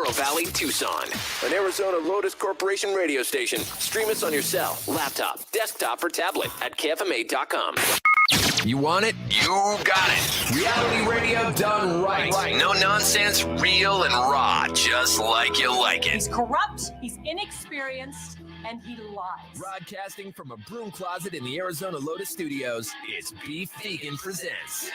Valley, Tucson, an Arizona Lotus Corporation radio station. Stream us on your cell, laptop, desktop, or tablet at KFMA.com. You want it? You got it. Reality radio done right. No nonsense, real and raw, just like you like it. He's corrupt, he's inexperienced, and he lies. Broadcasting from a broom closet in the Arizona Lotus Studios, it's Beef Vegan Presents.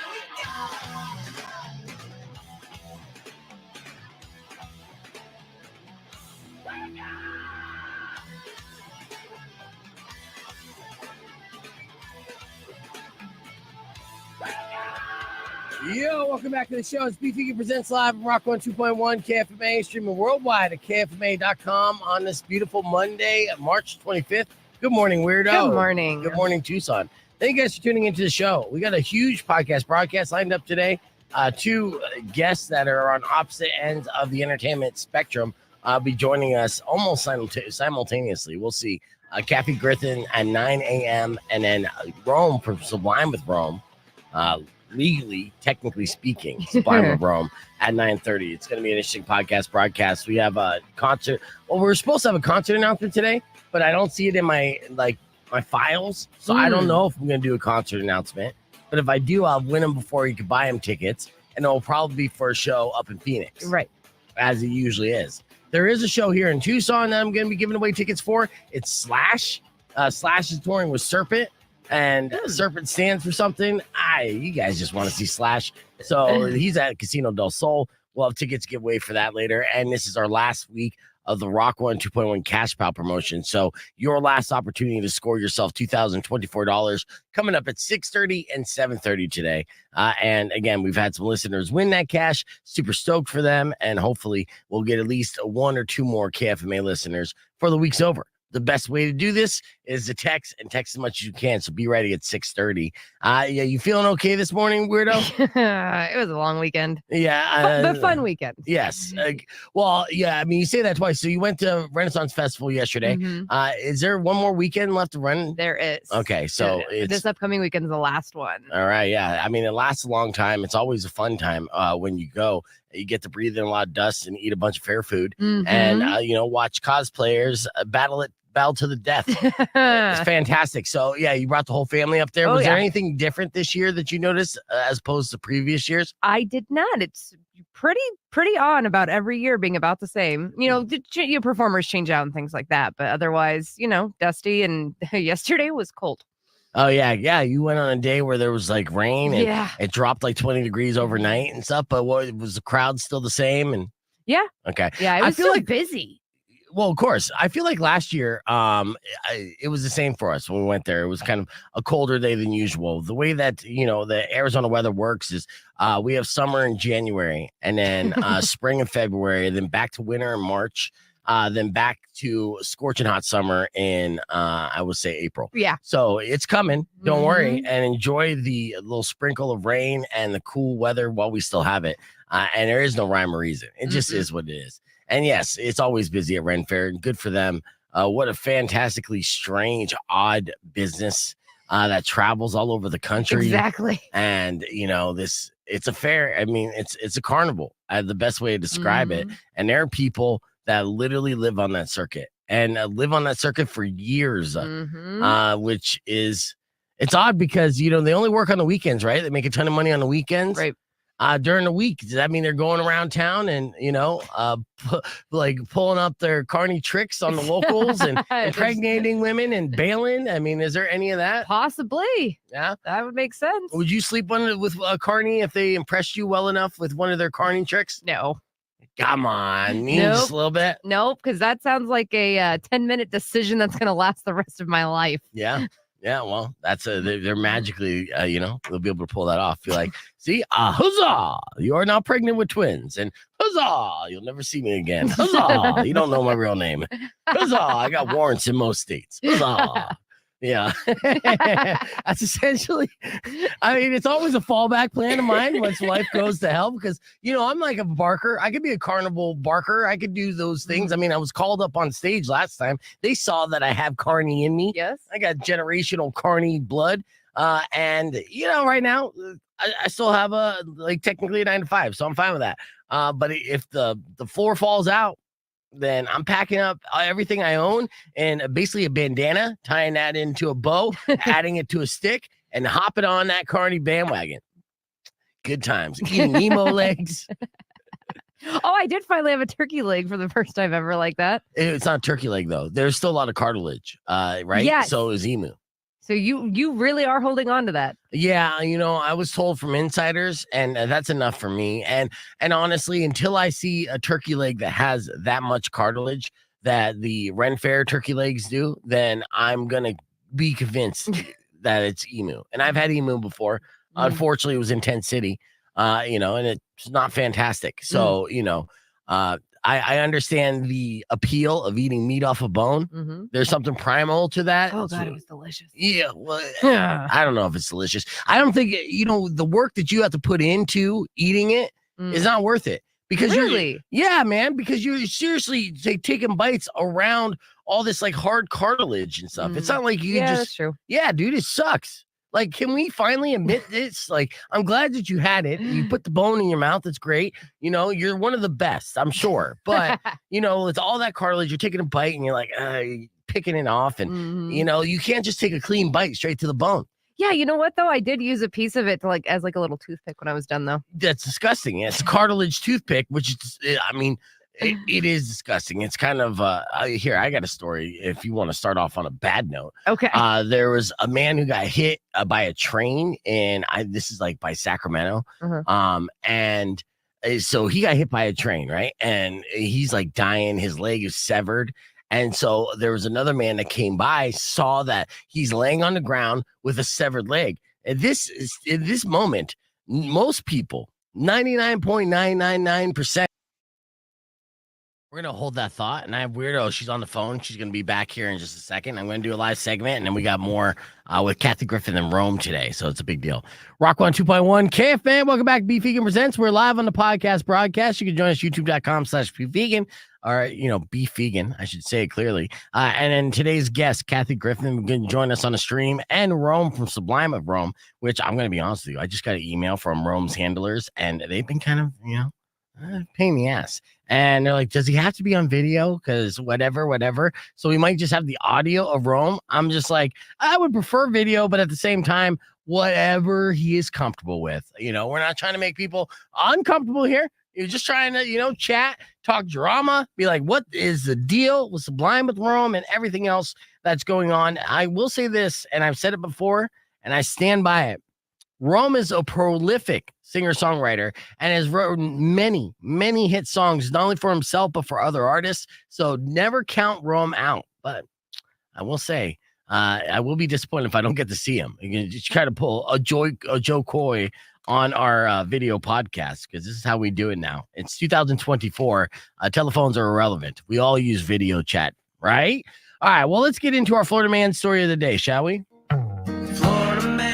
Yo, welcome back to the show. It's Beef Vegan Presents live from Rock 102.1 KFMA, streaming worldwide at KFMA.com on this beautiful Monday, March 25th. Good morning, Weirdo. Good morning. Good morning, Tucson. Thank you guys for tuning into the show. We got a huge broadcast lined up today. Two guests that are on opposite ends of the entertainment spectrum be joining us almost simultaneously. We'll see. Kathy Griffin at 9 a.m. and then Rome from Sublime with Rome. Legally, technically speaking, Sublime with Rome at 9:30. It's going to be an interesting broadcast. We have a concert. Well, we're supposed to have a concert announcement today, but I don't see it in my files. So I don't know if I'm going to do a concert announcement. But if I do, I'll win them before you can buy them tickets. And it'll probably be for a show up in Phoenix. Right. As it usually is. There is a show here in Tucson that I'm going to be giving away tickets for. It's Slash. Slash is touring with Serpent. And Serpent stands for something. You guys just want to see Slash. So he's at Casino del Sol. We'll have tickets to give away for that later. And this is our last week of the Rock 102.1 Cash Pal promotion. So your last opportunity to score yourself $2,024 coming up at 6:30 and 7:30 today. And again, we've had some listeners win that cash. Super stoked for them. And hopefully we'll get at least one or two more KFMA listeners for the week's over. The best way to do this is to text as much as you can. So be ready at 6:30. Yeah, you feeling okay this morning, Weirdo? It was a long weekend. Yeah. But fun weekend. Yes. Well, yeah, I mean, you say that twice. So you went to Renaissance Festival yesterday. Is there one more weekend left to run? There is. Okay, so this upcoming weekend is the last one. All right, yeah. I mean, it lasts a long time. It's always a fun time when you go. You get to breathe in a lot of dust and eat a bunch of fair food and, watch cosplayers battle to the death. It's fantastic. So, yeah, you brought the whole family up there. Was there anything different this year that you noticed as opposed to previous years? I did not. It's pretty on about every year being about the same. Your performers change out and things like that. But otherwise, dusty. And yesterday was cold. Oh, yeah. Yeah. You went on a day where there was rain and it dropped 20 degrees overnight and stuff. But was the crowd still the same? And yeah. Okay. Yeah. It was still busy. Well, of course. I feel like last year, it was the same for us when we went there. It was kind of a colder day than usual. The way that, the Arizona weather works is we have summer in January and then spring in February, then back to winter in March, then back to scorching hot summer in, I would say, April. Yeah. So it's coming. Don't worry. And enjoy the little sprinkle of rain and the cool weather while we still have it. And there is no rhyme or reason. It just is what it is. And yes, it's always busy at Ren Fair. Good for them. What a fantastically strange, odd business that travels all over the country. Exactly. And it's a fair. I mean, it's a carnival. The best way to describe it. And there are people that literally live on that circuit and live on that circuit for years, which is it's odd because they only work on the weekends, right? They make a ton of money on the weekends, right? During the week, does that mean they're going around town and pulling up their carny tricks on the locals and impregnating women and bailing? I mean, is there any of that? Possibly. Yeah, that would make sense. Would you sleep with a carny if they impressed you well enough with one of their carny tricks? No. Come on, just a little bit. Nope, because that sounds like a 10-minute decision that's going to last the rest of my life. Yeah. Yeah, well, that's they're magically, they'll be able to pull that off. You're like, see, huzzah, you are now pregnant with twins. And huzzah, you'll never see me again. Huzzah, you don't know my real name. Huzzah, I got warrants in most states. Huzzah. Yeah. That's essentially, I mean, it's always a fallback plan of mine once life goes to hell because, I'm like a barker. I could be a carnival barker. I could do those things. I mean, I was called up on stage last time. They saw that I have carny in me. Yes. I got generational carny blood. And, right now, I still have technically a 9 to 5, so I'm fine with that. But if the floor falls out, then I'm packing up everything I own and basically a bandana, tying that into a bow, adding it to a stick, and hopping on that carny bandwagon. Good times. Eating emo legs. Oh, I did finally have a turkey leg for the first time ever like that. It's not a turkey leg, though. There's still a lot of cartilage, right? Yes. So is emu. So you really are holding on to that. Yeah, I was told from insiders, and that's enough for me. And honestly, until I see a turkey leg that has that much cartilage that the Ren Fair turkey legs do, then I'm gonna be convinced that it's emu. And I've had emu before. Unfortunately, it was in Tent City, and it's not fantastic. So, I understand the appeal of eating meat off a bone. Mm-hmm. There's something primal to that. Oh, God, it was delicious. Yeah, well, I don't know if it's delicious. I don't think, the work that you have to put into eating it is not worth it. Because really? Because you're seriously taking bites around all this like hard cartilage and stuff. It's not like you can just. That's true. Yeah, dude, it sucks. Like, can we finally admit this? Like, I'm glad that you had it. You put the bone in your mouth. That's great. You're one of the best, I'm sure. But, it's all that cartilage. You're taking a bite and you're like, picking it off. And, you can't just take a clean bite straight to the bone. Yeah, you know what, though? I did use a piece of it to as a little toothpick when I was done, though. That's disgusting. It's a cartilage toothpick, which is, it is disgusting. It's kind of here. I got a story. If you want to start off on a bad note, okay. There was a man who got hit by a train, and this is like by Sacramento. And so he got hit by a train, right? And he's like dying. His leg is severed. And so there was another man that came by, saw that he's laying on the ground with a severed leg. And in this moment, most people, 99.999%. We're going to hold that thought, and I have Weirdo. She's on the phone. She's going to be back here in just a second. I'm going to do a live segment, and then we got more with Kathy Griffin and Rome today, so it's a big deal. Rock 102.1 KFan. Welcome back to Beef Vegan Presents. We're live on the podcast broadcast. You can join us, youtube.com/beefvegan, or, Beef Vegan. I should say it clearly. And then today's guest, Kathy Griffin, going to join us on the stream, and Rome from Sublime of Rome, which I'm going to be honest with you. I just got an email from Rome's handlers, and they've been kind of, pain in the ass. And they're like, does he have to be on video? Because whatever. So we might just have the audio of Rome. I'm just like, I would prefer video, but at the same time, whatever he is comfortable with. We're not trying to make people uncomfortable here. You're just trying to, chat, talk drama, be like, what is the deal with Sublime with Rome and everything else that's going on? I will say this, and I've said it before, and I stand by it. Rome is a prolific singer-songwriter and has written many, many hit songs, not only for himself, but for other artists. So never count Rome out. But I will say, I will be disappointed if I don't get to see him. You can just try to pull a Joe Coy on our video podcast, because this is how we do it now. It's 2024. Telephones are irrelevant. We all use video chat, right? All right, well, let's get into our Florida Man story of the day, shall we? Florida man,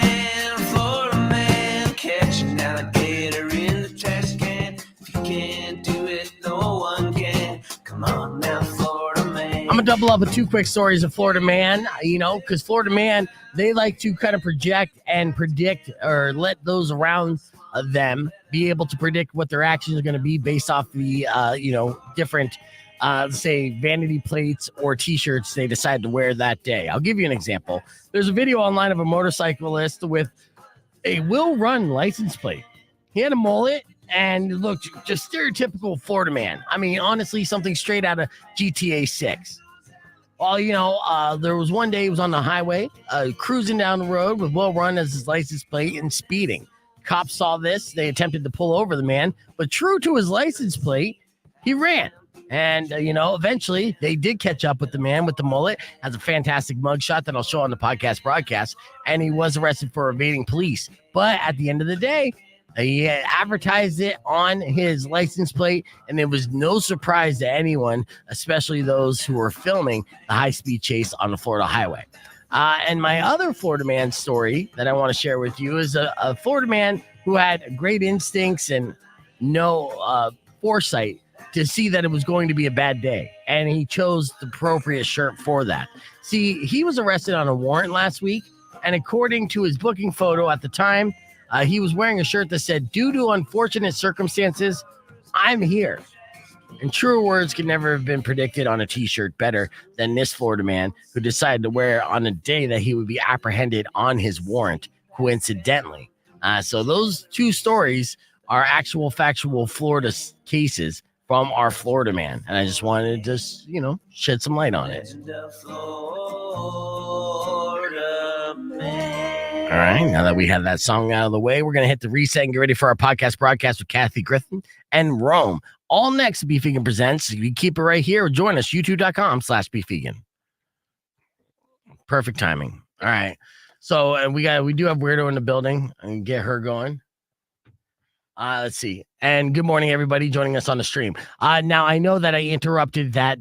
catch an alligator in the trash can. If you can't do it, no one can. Come on now, Florida man. I'm gonna double up with two quick stories of Florida Man, because Florida Man, they like to kind of project and predict, or let those around them be able to predict what their actions are going to be based off the, different, say, vanity plates or T-shirts they decide to wear that day. I'll give you an example. There's a video online of a motorcyclist with a Will Run license plate. He had a mullet and looked just stereotypical Florida Man. I mean, honestly, something straight out of GTA 6. Well, there was one day he was on the highway, cruising down the road with Will Run as his license plate and speeding. Cops saw this. They attempted to pull over the man, but true to his license plate, he ran. And, eventually they did catch up with the man with the mullet. Has a fantastic mugshot that I'll show on the podcast broadcast. And he was arrested for evading police. But at the end of the day, he advertised it on his license plate. And it was no surprise to anyone, especially those who were filming the high-speed chase on the Florida highway. And my other Florida Man story that I want to share with you is a Florida man who had great instincts and no foresight to see that it was going to be a bad day. And he chose the appropriate shirt for that. See, he was arrested on a warrant last week. And according to his booking photo at the time, He was wearing a shirt that said, "Due to unfortunate circumstances, I'm here." And truer words could never have been predicted on a t-shirt better than this Florida man who decided to wear it on a day that he would be apprehended on his warrant, coincidentally. So those two stories are actual factual Florida cases from our Florida man. And I just wanted to just, shed some light on it. All right, now that we have that song out of the way, we're going to hit the reset and get ready for our podcast broadcast with Kathy Griffin and Rome. All next, Beef Vegan Presents. You keep it right here. Join us, youtube.com/beefvegan. Perfect timing. All right. So we do have Weirdo in the building and get her going. Let's see. And good morning, everybody joining us on the stream. Now, I know that I interrupted that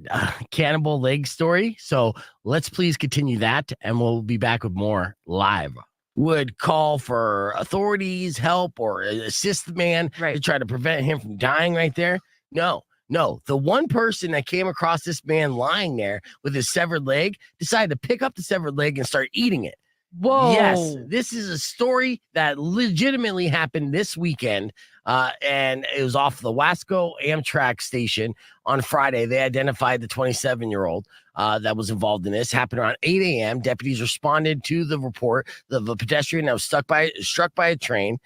cannibal leg story, so let's please continue that, and we'll be back with more live. Would call for authorities, help, or assist the man to try to prevent him from dying right there. No. The one person that came across this man lying there with his severed leg decided to pick up the severed leg and start eating it. Whoa. Yes, this is a story that legitimately happened this weekend, and it was off the Wasco Amtrak station on Friday. They identified the 27-year-old that was involved in this. Happened around 8 a.m. Deputies responded to the report of a pedestrian that was struck by a train.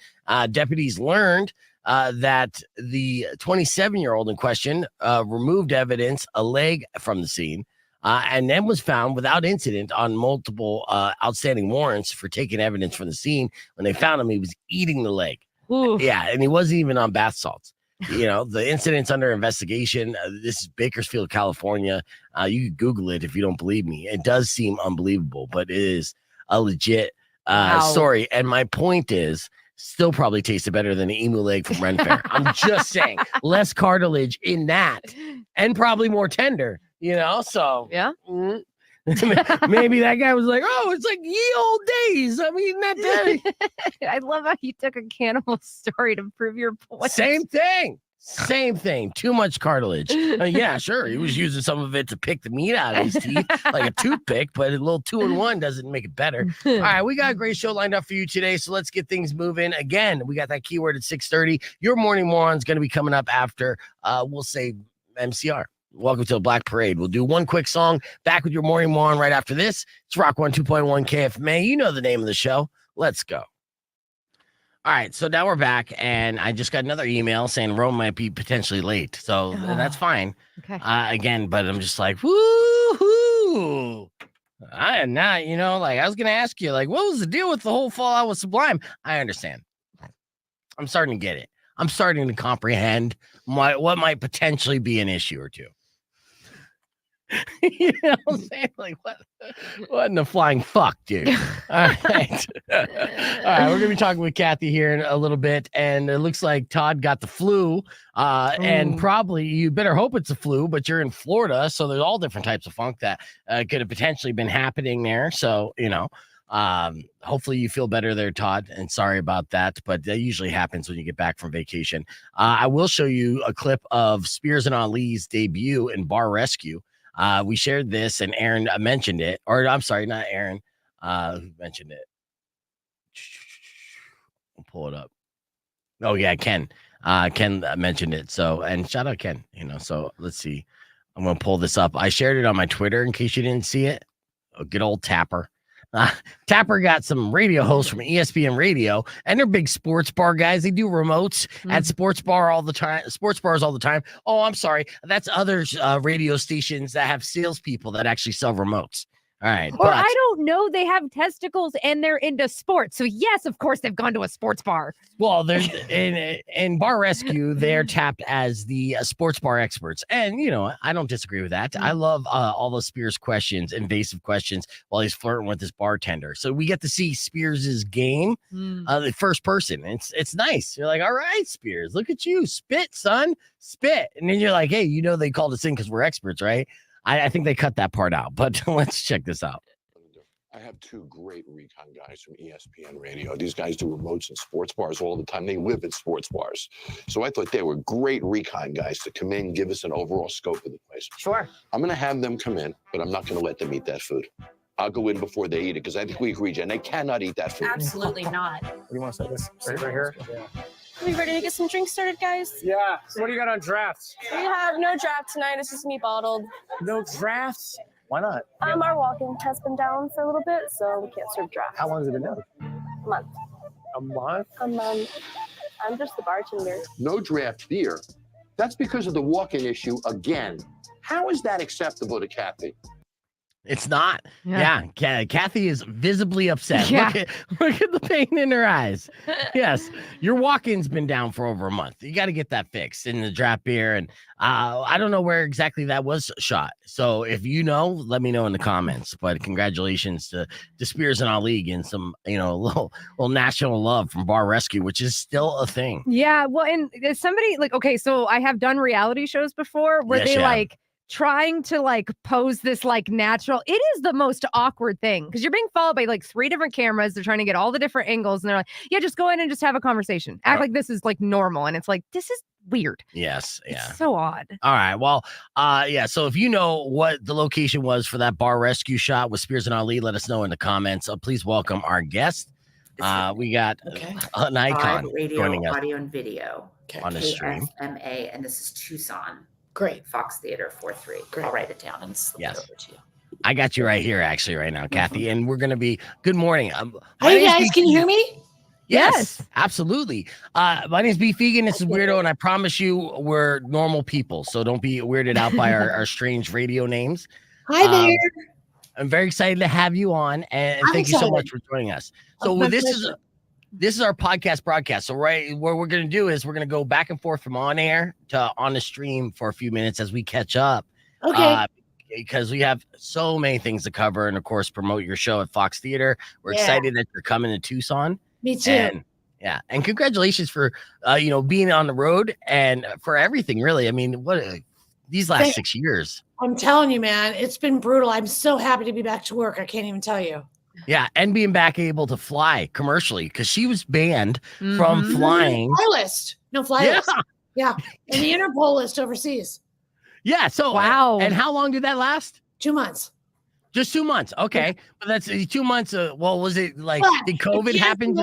Deputies learned that the 27-year-old in question removed evidence, a leg, from the scene. And then was found without incident on multiple outstanding warrants for taking evidence from the scene. When they found him, he was eating the leg. Ooh. Yeah, and he wasn't even on bath salts. The incident's under investigation. This is Bakersfield, California. You can Google it if you don't believe me. It does seem unbelievable, but it is a legit story. And my point is, still probably tasted better than the emu leg from Ren Fair. I'm just saying, less cartilage in that, and probably more tender. So yeah. Maybe that guy was like, "Oh, it's like ye old days. I'm eating that day." I love how you took a cannibal story to prove your point. Same thing. Too much cartilage. Yeah, sure. He was using some of it to pick the meat out of his teeth, like a toothpick, but a little 2-in-1 doesn't make it better. All right, we got a great show lined up for you today, so let's get things moving. Again, we got that keyword at 6:30. Your morning moron's going to be coming up after, we'll say, MCR. Welcome to the Black Parade. We'll do one quick song. Back with your morning moron right after this. It's Rock 102.1 KFMA. You know the name of the show. Let's go. All right, so now we're back, and I just got another email saying Rome might be potentially late. So that's fine. Okay. Again, but I'm just like, woo-hoo. I am not, I was going to ask you, what was the deal with the whole fallout with Sublime? I understand. I'm starting to get it. I'm starting to comprehend what might potentially be an issue or two. You know what I'm saying? What in the flying fuck, dude? All right. All right, we're going to be talking with Kathy here in a little bit, and it looks like Todd got the flu, and probably, you better hope it's a flu, but you're in Florida, so there's all different types of funk that could have potentially been happening there, so, hopefully you feel better there, Todd, and sorry about that, but that usually happens when you get back from vacation. I will show you a clip of Spears and Ali's debut in Bar Rescue. We shared this, and Aaron mentioned it, or I'm sorry, not Aaron, who mentioned it. I'll pull it up. Oh yeah, Ken. Ken mentioned it. So, and shout out Ken. So let's see. I'm gonna pull this up. I shared it on my Twitter in case you didn't see it. A good old Tapper. Tapper got some radio hosts from ESPN Radio, and they're big sports bar guys. They do remotes at sports bars all the time. Oh, I'm sorry. That's other radio stations that have salespeople that actually sell remotes. All right. Or I don't know. They have testicles and they're into sports. So yes, of course they've gone to a sports bar. Well, there's in Bar Rescue, they're tapped as the sports bar experts. And, I don't disagree with that. I love all the Spears questions, invasive questions, while he's flirting with this bartender. So we get to see Spears's game, the first person. It's nice. You're like, all right, Spears, look at you. Spit, son. Spit. And then you're like, hey, they called us in because we're experts, right? I think they cut that part out, but let's check this out. I have two great recon guys from ESPN Radio. These guys do remotes in sports bars all the time. They live in sports bars. So I thought they were great recon guys to come in, give us an overall scope of the place. Sure. I'm going to have them come in, but I'm not going to let them eat that food. I'll go in before they eat it because I think we agreed, Jen, they cannot eat that food. Absolutely not. What do you want to say? This right here? Yeah. Are we ready to get some drinks started, guys? Yeah. So what do you got on drafts? We have no draft tonight. It's just me bottled. No drafts? Why not? Our walk-in has been down for a little bit, so we can't serve draft. How long has it been down? A month. A month? A month. I'm just the bartender. No draft beer. That's because of the walk-in issue again. How is that acceptable to Kathy? It's not. Yeah. Kathy is visibly upset. Yeah. Look at the pain in her eyes. Yes, your walk-in's been down for over a month. You got to get that fixed in the draft beer. And I don't know where exactly that was shot. So if you know, let me know in the comments. But congratulations to Spears and Ali and some, little national love from Bar Rescue, which is still a thing. Yeah. Well, and there's somebody like, okay, so I have done reality shows before where Yes, they you have. like trying to like pose this like natural. It is the most awkward thing because you're being followed by like 3 different cameras. They're trying to get all the different angles and they're like, yeah, just go in and just have a conversation. Act like this is like normal. And it's like, this is weird. Yes. Yeah. It's so odd. All right. Well, yeah. So if you know what the location was for that Bar Rescue shot with Spears and Ali, let us know in the comments. Please welcome our guest. We got an icon radio, joining us audio and video on the stream. KFMA, and this is Tucson. Great. Fox Theater 43. Great. I'll write it down and slip it over to you. I got you right here, actually, right now, Kathy. And we're going to be good morning. Hey, guys, can you hear me? Yes, absolutely. My name is Beef Vegan. This is Weirdo. And I promise you, we're normal people. So don't be weirded out by our strange radio names. Hi there. I'm very excited to have you on. And thank you so much for joining us. So this is our podcast broadcast. So what we're going to do is we're going to go back and forth from on air to on the stream for a few minutes as we catch up. Okay. Because we have so many things to cover and, of course, promote your show at Fox Theater. We're excited that you're coming to Tucson. Me too. And congratulations for, being on the road and for everything, really. I mean, these last 6 years. I'm telling you, man, it's been brutal. I'm so happy to be back to work. I can't even tell you. Yeah, and being back able to fly commercially because she was banned from flying. Fly list. No fly list. Yeah. And the Interpol list overseas. Yeah. So wow. And how long did that last? 2 months. Just 2 months. Okay. But that's 2 months. Was it like, did COVID happen?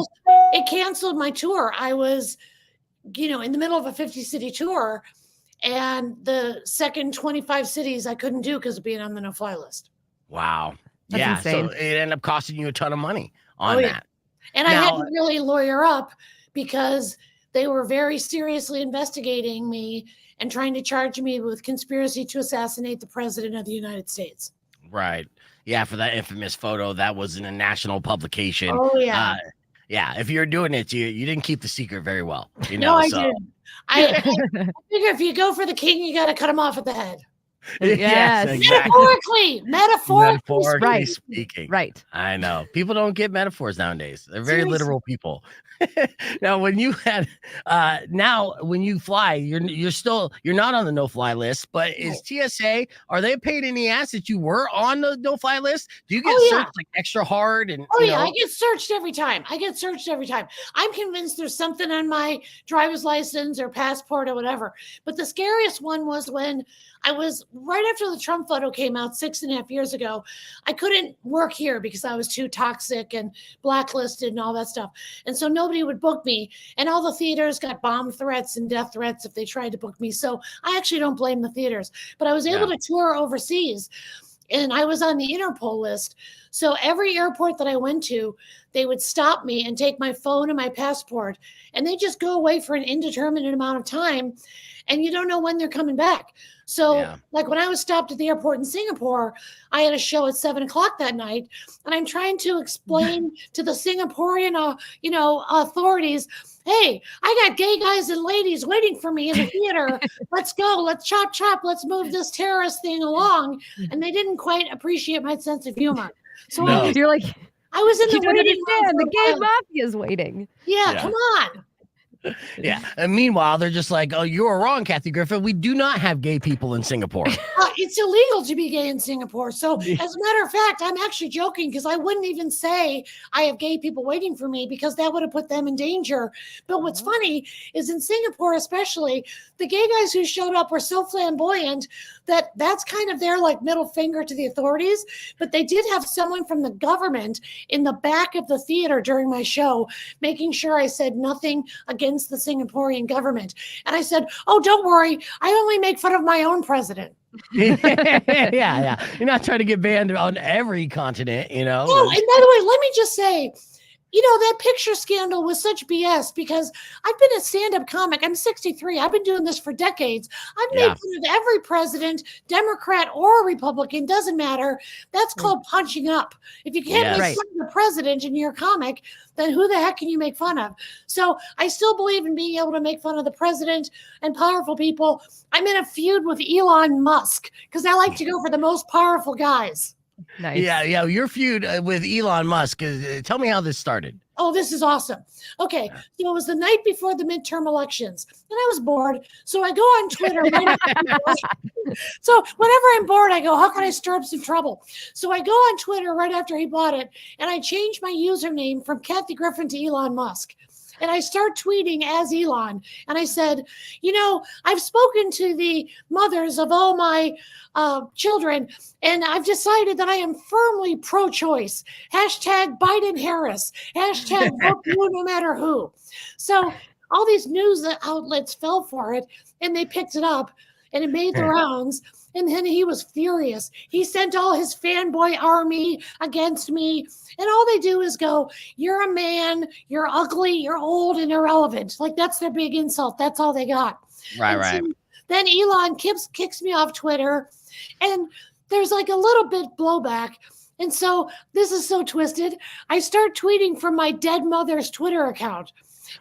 It canceled my tour. I was, in the middle of a 50-city tour. And the second 25 cities I couldn't do because of being on the no-fly list. Wow. That's insane. So it ended up costing you a ton of money on that. And I had to really lawyer up because they were very seriously investigating me and trying to charge me with conspiracy to assassinate the president of the United States. Right. Yeah, for that infamous photo that was in a national publication. Oh, yeah. Yeah, if you're doing it, you didn't keep the secret very well. No, I didn't. I figure if you go for the king, you got to cut him off at the head. Yes, exactly. Metaphorically speaking. Right. I know. People don't get metaphors nowadays. They're very literal people. Now, when you fly, you're not on the no-fly list, but is TSA, are they paid in the ass that you were on the no-fly list? Do you get searched like extra hard? And I get searched every time. I'm convinced there's something on my driver's license or passport or whatever. But the scariest one was when I was right after the Trump photo came out 6.5 years ago. I couldn't work here because I was too toxic and blacklisted and all that stuff. And so nobody would book me. And all the theaters got bomb threats and death threats if they tried to book me. So I actually don't blame the theaters. But I was able to tour overseas. And I was on the Interpol list. So every airport that I went to, they would stop me and take my phone and my passport. And they just go away for an indeterminate amount of time. And you don't know when they're coming back. So like when I was stopped at the airport in Singapore, I had a show at 7:00 that night. And I'm trying to explain to the Singaporean, authorities, hey, I got gay guys and ladies waiting for me in the theater. Let's go. Let's chop. Let's move this terrorist thing along. And they didn't quite appreciate my sense of humor. So you're like, I was in the waiting room. The gay mafia is waiting. Yeah, come on. Yeah. And meanwhile, they're just like, oh, you're wrong, Kathy Griffin. We do not have gay people in Singapore. It's illegal to be gay in Singapore. So, as a matter of fact, I'm actually joking because I wouldn't even say I have gay people waiting for me because that would have put them in danger. But what's funny is in Singapore, especially, the gay guys who showed up were so flamboyant that that's kind of their like middle finger to the authorities. But they did have someone from the government in the back of the theater during my show, making sure I said nothing against the Singaporean government. And I said, oh, don't worry. I only make fun of my own president. Yeah. You're not trying to get banned on every continent, you know? Oh, and by the way, let me just say, you know, that picture scandal was such BS because I've been a stand-up comic. I'm 63. I've been doing this for decades. I've made fun of every president, Democrat or Republican, doesn't matter. That's called punching up. If you can't make fun of the president in your comic, then who the heck can you make fun of? So I still believe in being able to make fun of the president and powerful people. I'm in a feud with Elon Musk because I like to go for the most powerful guys. Nice. Yeah. Your feud with Elon Musk. Tell me how this started. Oh, this is awesome. Okay, so it was the night before the midterm elections, and I was bored. So I go on Twitter. So whenever I'm bored, I go, how can I stir up some trouble? So I go on Twitter right after he bought it, and I changed my username from Kathy Griffin to Elon Musk. And I start tweeting as Elon. And I said, you know, I've spoken to the mothers of all my children, and I've decided that I am firmly pro-choice. Hashtag Biden Harris. Hashtag vote blue no matter who. So all these news outlets fell for it, and they picked it up, and it made the rounds. And then he was furious. He sent all his fanboy army against me. And all they do is go, you're a man, you're ugly, you're old and irrelevant. Like that's their big insult. That's all they got. Right. So then Elon kicks me off Twitter. And there's like a little bit blowback. And so this is so twisted. I start tweeting from my dead mother's Twitter account.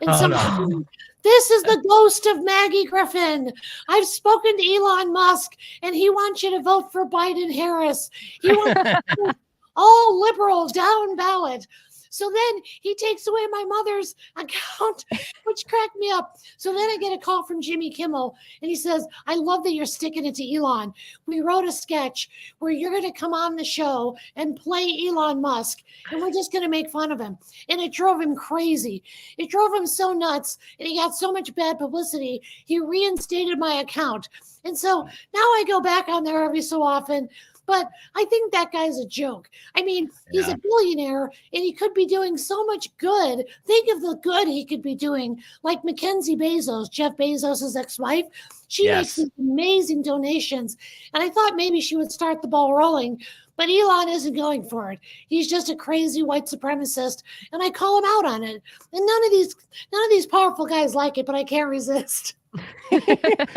And this is the ghost of Maggie Griffin. I've spoken to Elon Musk, and he wants you to vote for Biden Harris. He wants all liberal down ballot. So then he takes away my mother's account, which cracked me up. So then I get a call from Jimmy Kimmel, and he says, I love that you're sticking it to Elon. We wrote a sketch where you're going to come on the show and play Elon Musk, and we're just going to make fun of him. And it drove him crazy. It drove him so nuts, and he got so much bad publicity, he reinstated my account. And so now I go back on there every so often. But I think that guy's a joke. I mean, he's a billionaire and he could be doing so much good. Think of the good he could be doing. Like Mackenzie Bezos, Jeff Bezos' ex-wife. She makes these amazing donations. And I thought maybe she would start the ball rolling. But Elon isn't going for it. He's just a crazy white supremacist. And I call him out on it. And none of these powerful guys like it, but I can't resist.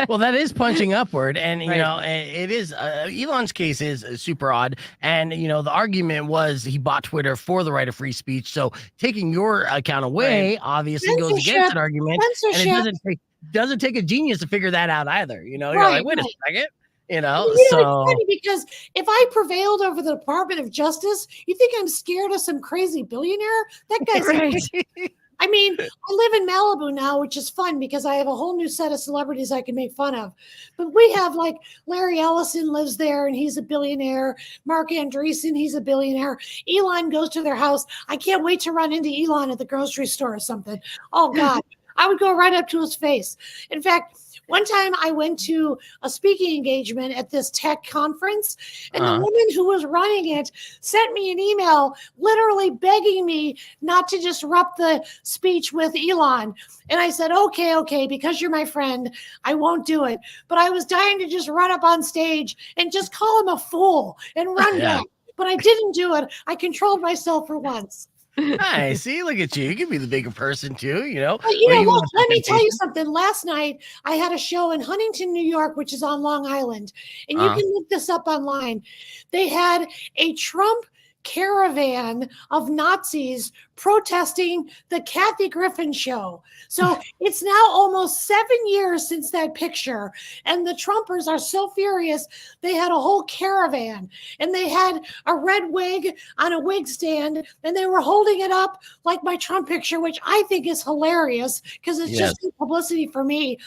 Well, that is punching upward, and you know, it is Elon's case is super odd. And you know, the argument was he bought Twitter for the right of free speech, so taking your account away obviously goes against an argument, and it doesn't take a genius to figure that out either. You know, you're like, wait a second. You know, so it's funny because if I prevailed over the Department of Justice, you think I'm scared of some crazy billionaire? That guy's I mean, I live in Malibu now, which is fun because I have a whole new set of celebrities I can make fun of. But we have like Larry Ellison lives there and he's a billionaire. Mark Andreessen, he's a billionaire. Elon goes to their house. I can't wait to run into Elon at the grocery store or something. Oh, God. I would go right up to his face. In fact, one time I went to a speaking engagement at this tech conference, and the woman who was running it sent me an email literally begging me not to disrupt the speech with Elon. And I said, okay, because you're my friend, I won't do it. But I was dying to just run up on stage and just call him a fool and run back. But I didn't do it. I controlled myself for once. Nice. See, look at you. You can be the bigger person too, you know. But you know what? Let me tell you something. Last night, I had a show in Huntington, New York, which is on Long Island. And you can look this up online. They had a Trump caravan of Nazis protesting the Kathy Griffin show. So it's now almost 7 years since that picture. And the Trumpers are so furious. They had a whole caravan and they had a red wig on a wig stand and they were holding it up like my Trump picture, which I think is hilarious because it's just good publicity for me.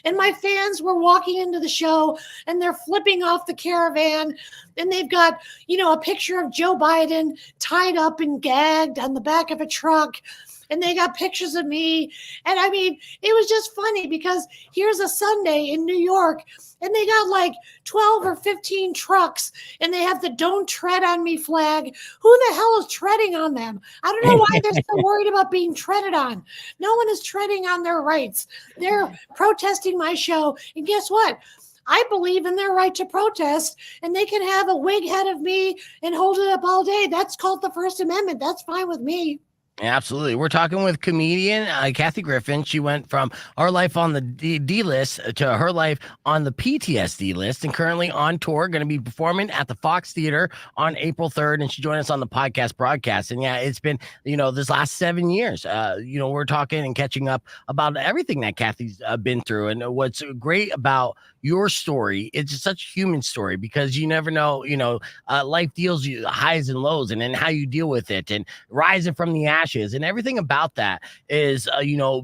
And my fans were walking into the show and they're flipping off the caravan and they've got, a picture of Joe Biden tied up and gagged on the back of a truck. And they got pictures of me. And I mean, it was just funny because here's a Sunday in New York and they got like 12 or 15 trucks and they have the "Don't Tread on Me" flag. Who the hell is treading on them? I don't know why they're so worried about being treaded on. No one is treading on their rights. They're protesting my show. And guess what? I believe in their right to protest, and they can have a wig head of me and hold it up all day. That's called the First Amendment. That's fine with me. Absolutely. We're talking with comedian Kathy Griffin. She went from her life on the D list to her life on the PTSD list and currently on tour, going to be performing at the Fox Theater on April 3rd. And she joined us on the podcast broadcast. And yeah, it's been, this last 7 years, we're talking and catching up about everything that Kathy's been through. And what's great about your story, it's just such a human story because you never know, life deals you highs and lows and then how you deal with it and rising from the ashes and everything about that is,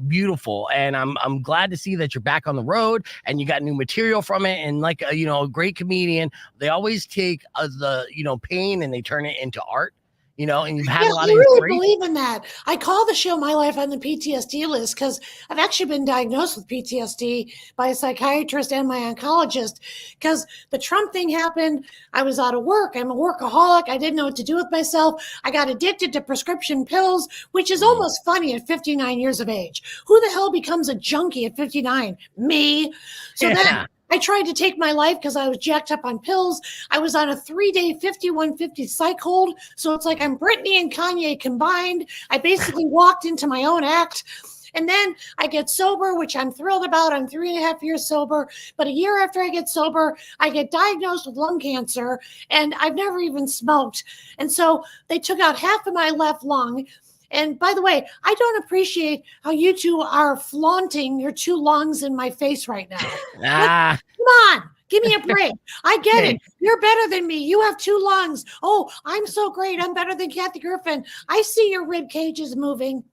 beautiful. And I'm glad to see that you're back on the road and you got new material from it. And like, a great comedian, they always take the, pain and they turn it into art. And you've had a lot of really believe in that. I call the show My Life on the PTSD List because I've actually been diagnosed with PTSD by a psychiatrist and my oncologist because the Trump thing happened. I was out of work. I'm a workaholic. I didn't know what to do with myself. I got addicted to prescription pills, which is almost funny at 59 years of age. Who the hell becomes a junkie at 59? Me. So then I tried to take my life because I was jacked up on pills. I was on a 3-day 5150 psych hold. So it's like I'm Britney and Kanye combined. I basically walked into my own act. And then I get sober, which I'm thrilled about. I'm 3.5 years sober. But a year after I get sober, I get diagnosed with lung cancer. And I've never even smoked. And so they took out half of my left lung. And by the way, I don't appreciate how you two are flaunting your 2 lungs in my face right now. Come on, give me a break. I get it. You're better than me. You have 2 lungs. Oh, I'm so great. I'm better than Kathy Griffin. I see your rib cage is moving.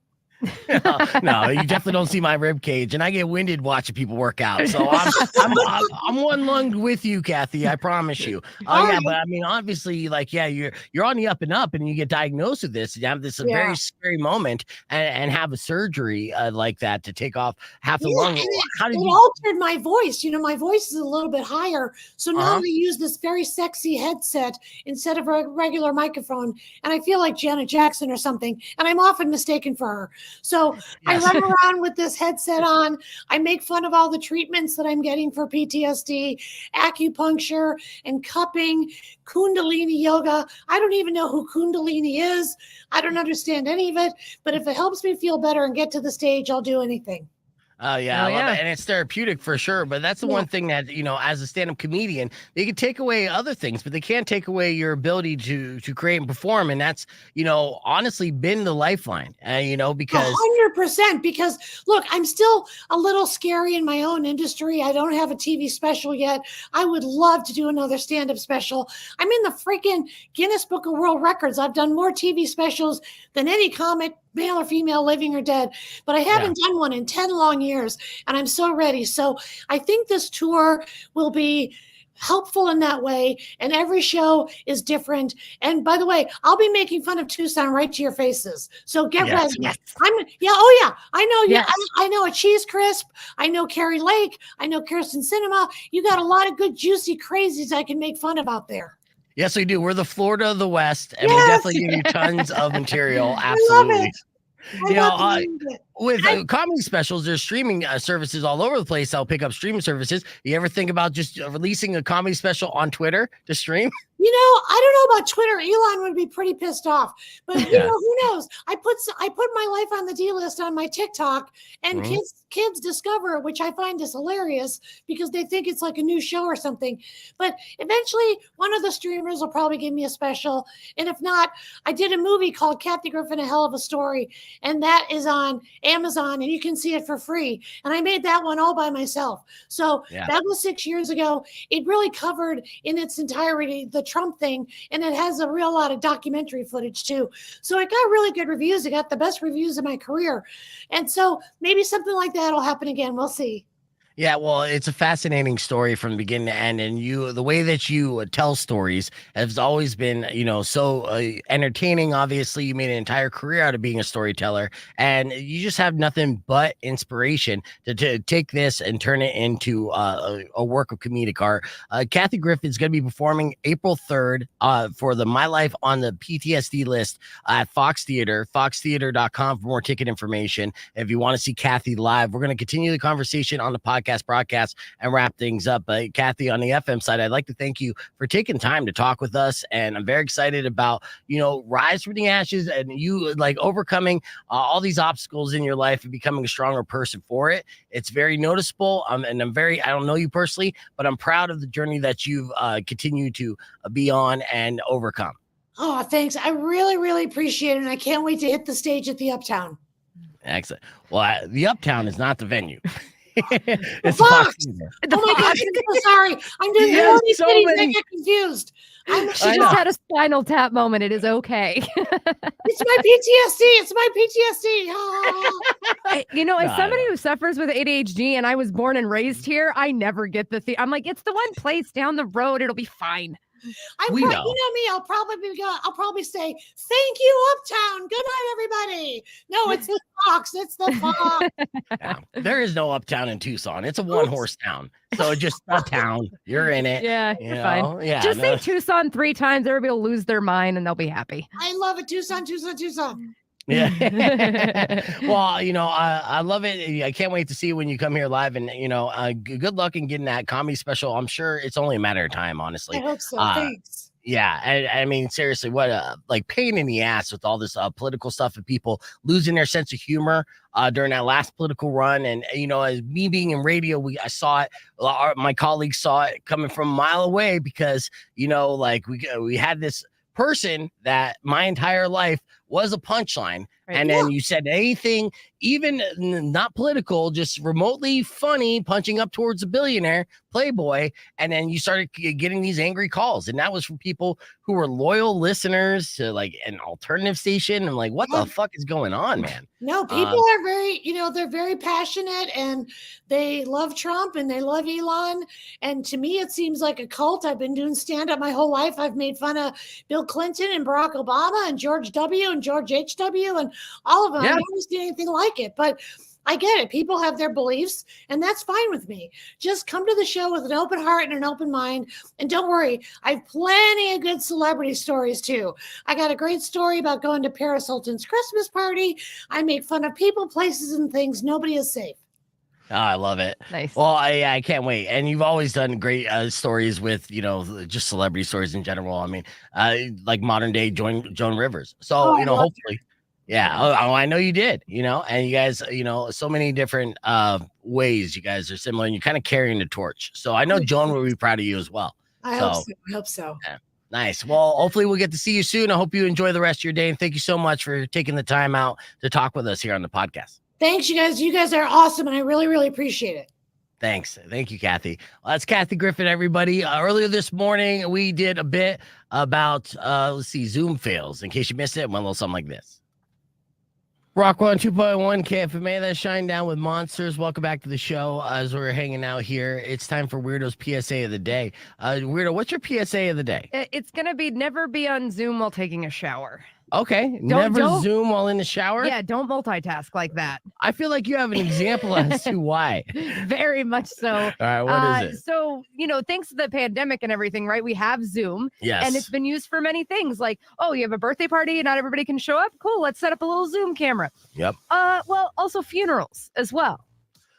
No, you definitely don't see my rib cage, and I get winded watching people work out. So I'm one lunged with you, Kathy. I promise you. Yeah, but I mean, obviously, you're on the up and up, and you get diagnosed with this. And you have this very scary moment, and have a surgery like that to take off half the lung. How did it you altered my voice? My voice is a little bit higher, so now I use this very sexy headset instead of a regular microphone, and I feel like Janet Jackson or something, and I'm often mistaken for her. So I run around with this headset on. I make fun of all the treatments that I'm getting for PTSD, acupuncture and cupping, Kundalini yoga. I don't even know who Kundalini is. I don't understand any of it. But if it helps me feel better and get to the stage, I'll do anything. I love it. And it's therapeutic for sure. But that's the one thing that, as a stand-up comedian, they can take away other things, but they can't take away your ability to create and perform. And that's, honestly been the lifeline, because 100%. Because look, I'm still a little scary in my own industry. I don't have a TV special yet. I would love to do another stand-up special. I'm in the freaking Guinness Book of World Records. I've done more TV specials than any comic, male or female, living or dead, but I haven't done one in 10 long years, and I'm so ready. So I think this tour will be helpful in that way, and every show is different. And by the way, I'll be making fun of Tucson right to your faces. So get ready. Yes. I know you. Yes. I know a Cheese Crisp. I know Carrie Lake. I know Kirsten Cinema. You got a lot of good, juicy crazies I can make fun of out there. Yes, we do. We're the Florida of the West, and we definitely give you tons of material. Absolutely. I love it. with comedy specials, there's streaming services all over the place. I'll pick up streaming services. You ever think about just releasing a comedy special on Twitter to stream? You know, I don't know about Twitter. Elon would be pretty pissed off, but you know, who knows? I put my life on the D list on my TikTok, and kids discover, which I find is hilarious because they think it's like a new show or something. But eventually, one of the streamers will probably give me a special, and if not, I did a movie called Kathy Griffin: A Hell of a Story, and that is on Amazon, and you can see it for free. And I made that one all by myself. So that was 6 years ago. It really covered in its entirety the Trump thing, and it has a real lot of documentary footage too. So it got really good reviews. It got the best reviews of my career. And so maybe something like that will happen again. We'll see. Yeah, well, it's a fascinating story from beginning to end, and the way that you tell stories has always been, so entertaining. Obviously, you made an entire career out of being a storyteller, and you just have nothing but inspiration to take this and turn it into a work of comedic art. Kathy Griffin is going to be performing April 3rd for the My Life on the PTSD List at Fox Theater, foxtheater.com for more ticket information. If you want to see Kathy live, we're going to continue the conversation on the podcast broadcast and wrap things up. Kathy, on the FM side, I'd like to thank you for taking time to talk with us, and I'm very excited about rise from the ashes and you like overcoming all these obstacles in your life and becoming a stronger person for it. It's very noticeable, and I don't know you personally, but I'm proud of the journey that you've continued to be on and overcome. Oh, thanks. I really, really appreciate it, and I can't wait to hit the stage at the Uptown. Excellent. Well, the Uptown is not the venue. It's Fox. Oh my God, I'm so sorry. I'm doing so many cities. I get confused. She just had a spinal tap moment. It is okay. It's my PTSD. It's my PTSD. As somebody who suffers with ADHD, and I was born and raised here, I never get the thing. I'm like, it's the one place down the road. It'll be fine. You know me. I'll probably say, "Thank you, Uptown. Good night, everybody." No, it's the Fox. It's the Fox. Yeah, there is no Uptown in Tucson. It's a one-horse town. So just a town. You're in it. Yeah, you're fine. Yeah, just say Tucson 3 times. Everybody will lose their mind and they'll be happy. I love it. Tucson. Yeah. Well, I love it. I can't wait to see you when you come here live, and good luck in getting that comedy special. I'm sure it's only a matter of time, honestly. I hope so. Thanks. Yeah, I mean, seriously, what pain in the ass with all this political stuff and people losing their sense of humor during that last political run. And as me being in radio, I saw it. My colleagues saw it coming from a mile away because we had this person that my entire life was a punchline. Right. And then you said anything, even not political, just remotely funny, punching up towards a billionaire playboy. And then you started getting these angry calls. And that was from people who were loyal listeners to like an alternative station. I'm like, what the fuck is going on, man? No, people are very, they're very passionate, and they love Trump and they love Elon. And to me, it seems like a cult. I've been doing stand-up my whole life. I've made fun of Bill Clinton and Barack Obama and George W. and George H.W. and all of them. Yeah. I've never seen anything like it, but I get it. People have their beliefs, and that's fine with me. Just come to the show with an open heart and an open mind. And don't worry, I have plenty of good celebrity stories too. I got a great story about going to Paris Hilton's Christmas party. I make fun of people, places, and things. Nobody is safe. Oh, I love it. Nice. Well, I can't wait. And you've always done great stories with, just celebrity stories in general. I mean, like modern day Joan Rivers. So, hopefully. Yeah. Oh, I know you did, and you guys, so many different ways you guys are similar, and you're kind of carrying the torch. So I know Joan will be proud of you as well. I hope so. Yeah. Nice. Well, hopefully we'll get to see you soon. I hope you enjoy the rest of your day. And thank you so much for taking the time out to talk with us here on the podcast. Thanks, you guys. You guys are awesome, and I really, really appreciate it. Thanks. Thank you, Kathy. Well, that's Kathy Griffin, everybody. Earlier this morning, we did a bit about, Zoom fails. In case you missed it, it went a little something like this. Rock 102.1 KFMA, that's Shine Down with Monsters. Welcome back to the show. As we're hanging out here, it's time for Weirdo's PSA of the day. Weirdo, what's your PSA of the day? It's going to be never be on Zoom while taking a shower. Okay. Don't- Never Zoom while in the shower? Yeah, don't multitask like that. I feel like you have an example as to why. Very much so. All right, what is it? So, thanks to the pandemic and everything, right? We have Zoom. Yes. And it's been used for many things. Like, oh, you have a birthday party and not everybody can show up? Cool, let's set up a little Zoom camera. Yep. Well, also funerals as well,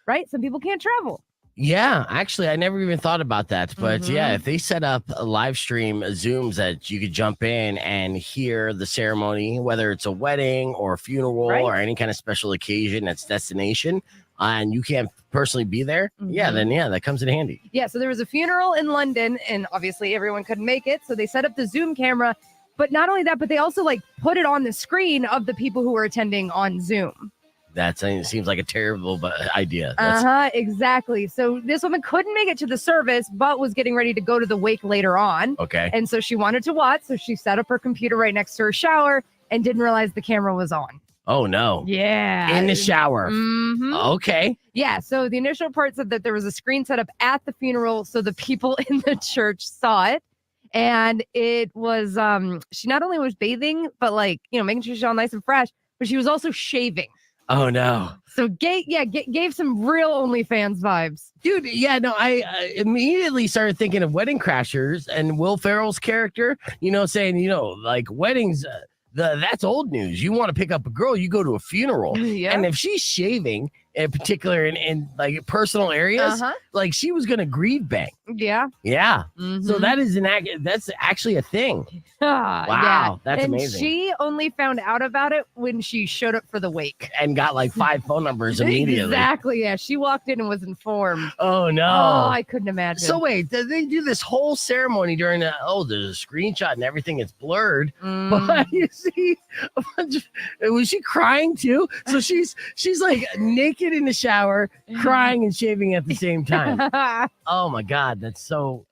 right? Some people can't travel. Yeah, actually, I never even thought about that. But yeah, Mhm. if they set up a live stream Zooms that you could jump in and hear the ceremony, whether it's a wedding or a funeral Right. or any kind of special occasion that's destination, and you can't personally be there, yeah, Mhm. then yeah, that comes in handy. Yeah, so there was a funeral in London, and obviously everyone couldn't make it. So they set up the Zoom camera. But not only that, but they also put it on the screen of the people who were attending on Zoom. That seems like a terrible idea. That's, Exactly. So this woman couldn't make it to the service, but was getting ready to go to the wake later on. okay. And so she wanted to watch. So she set up her computer right next to her shower and didn't realize the camera was on. Oh, no. Yeah. In the shower. Mhm. Okay. Yeah. So the initial report said that there was a screen set up at the funeral. So the people in the church saw it. And it was, she not only was bathing, but making sure she's all nice and fresh, but she was also shaving. Oh, no. So gave some real OnlyFans vibes. Dude, yeah, no, I immediately started thinking of Wedding Crashers and Will Ferrell's character, saying, weddings, that's old news. You want to pick up a girl, you go to a funeral. Yeah. And if she's shaving, in particular in personal areas, she was going to grieve bang. Yeah. Yeah. So Mhm. that is that's actually a thing. Wow, Wow, that's and amazing. She only found out about it when she showed up for the wake. And got 5 phone numbers immediately. Exactly. Yeah. She walked in and was informed. Oh, no. Oh, I couldn't imagine. So wait, did they do this whole ceremony during there's a screenshot and everything? It's blurred, but you see, was she crying too? So she's naked in the shower, crying and shaving at the same time. Oh my God, that's so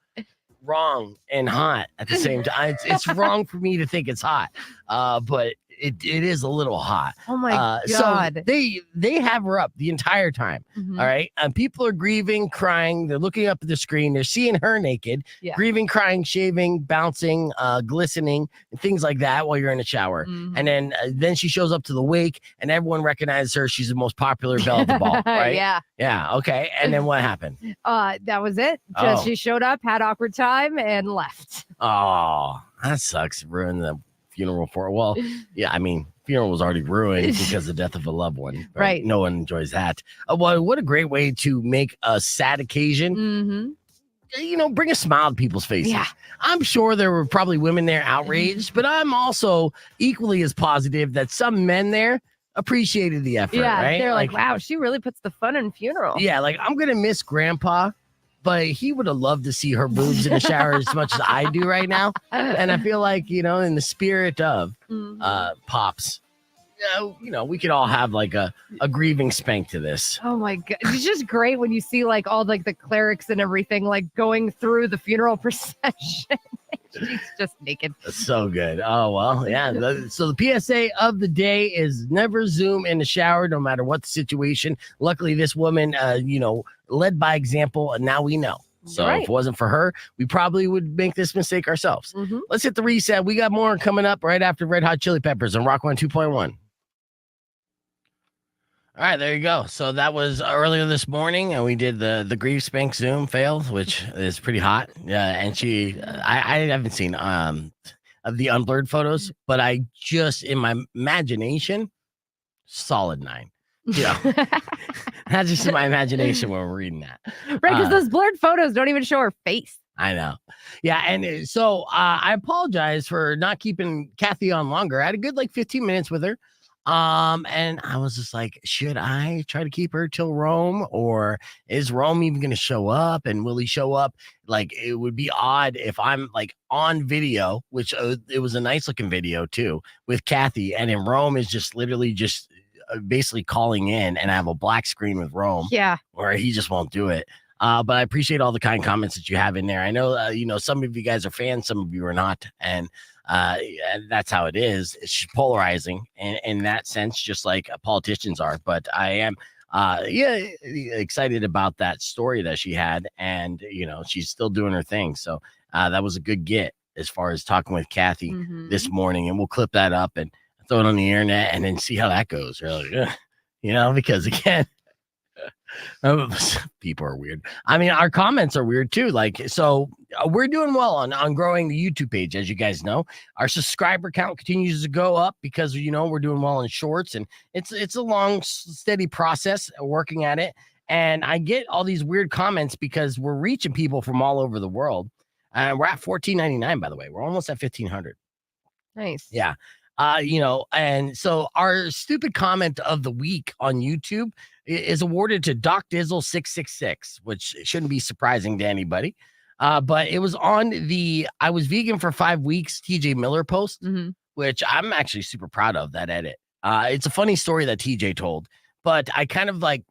wrong and hot at the same time. It's wrong for me to think it's hot, but it is a little hot. Oh my God. So they have her up the entire time. Mhm. All right. And people are grieving, crying. They're looking up at the screen. They're seeing her naked, Yeah. grieving, crying, shaving, bouncing, glistening, and things like that while you're in the shower. Mhm. And then she shows up to the wake and everyone recognizes her. She's the most popular belle of the ball, right? Yeah. Yeah. Okay. And then what happened? That was it. Oh. She showed up, had awkward time, and left. Oh, that sucks. Ruined the funeral for well, yeah, I mean, funeral was already ruined because of the death of a loved one. Right. No one enjoys that. Well, what a great way to make a sad occasion. Mm-hmm. Bring a smile to people's faces. Yeah. I'm sure there were probably women there outraged, but I'm also equally as positive that some men there appreciated the effort. Yeah. Right? They're like, wow, she really puts the fun in funeral. Yeah, I'm gonna miss Grandpa, but he would have loved to see her boobs in the shower as much as I do right now. And I feel like, in the spirit of Pops, we could all have a grieving spank to this. Oh my God. It's just great when you see all the clerics and everything going through the funeral procession. She's just naked. That's so good. Oh, well, yeah. So the PSA of the day is never Zoom in the shower, no matter what the situation. Luckily, this woman, led by example, and now we know. So Right. if it wasn't for her, we probably would make this mistake ourselves. Mhm. Let's hit the reset. We got more coming up right after Red Hot Chili Peppers on Rock 102.1. All right, there you go. So that was earlier this morning, and we did the grief spank Zoom fail, which is pretty hot. Yeah, and I haven't seen of the unblurred photos, but I just in my imagination, solid 9. That's just in my imagination when we're reading that. Right, because those blurred photos don't even show her face. I know. Yeah, and so I apologize for not keeping Kathy on longer. I had a good 15 minutes with her. And I was just like, should I try to keep her till Rome, or is Rome even going to show up? And will he show up? It would be odd if I'm on video, which it was a nice looking video too with Kathy, and in Rome is just literally just basically calling in, and I have a black screen with Rome. Yeah. Or he just won't do it. But I appreciate all the kind comments that you have in there. I know, some of you guys are fans, some of you are not. And that's how it is. It's polarizing in that sense, just like politicians are. But I am, excited about that story that she had. And, she's still doing her thing. So that was a good get. as far as talking with Kathy Mhm. this morning, and we'll clip that up and throw it on the internet and then see how that goes. Really, because again, people are weird. I mean, our comments are weird too. Like, so we're doing well on growing the YouTube page, as you guys know. Our subscriber count continues to go up because we're doing well in shorts, and it's a long, steady process working at it. And I get all these weird comments because we're reaching people from all over the world. We're at 1499, by the way. We're almost at 1500. Nice. Yeah. And so our stupid comment of the week on YouTube is awarded to Doc Dizzle 666, which shouldn't be surprising to anybody. But it was on the I was vegan for 5 weeks TJ Miller post, which I'm actually super proud of that edit. It's a funny story that TJ told, but I kind of like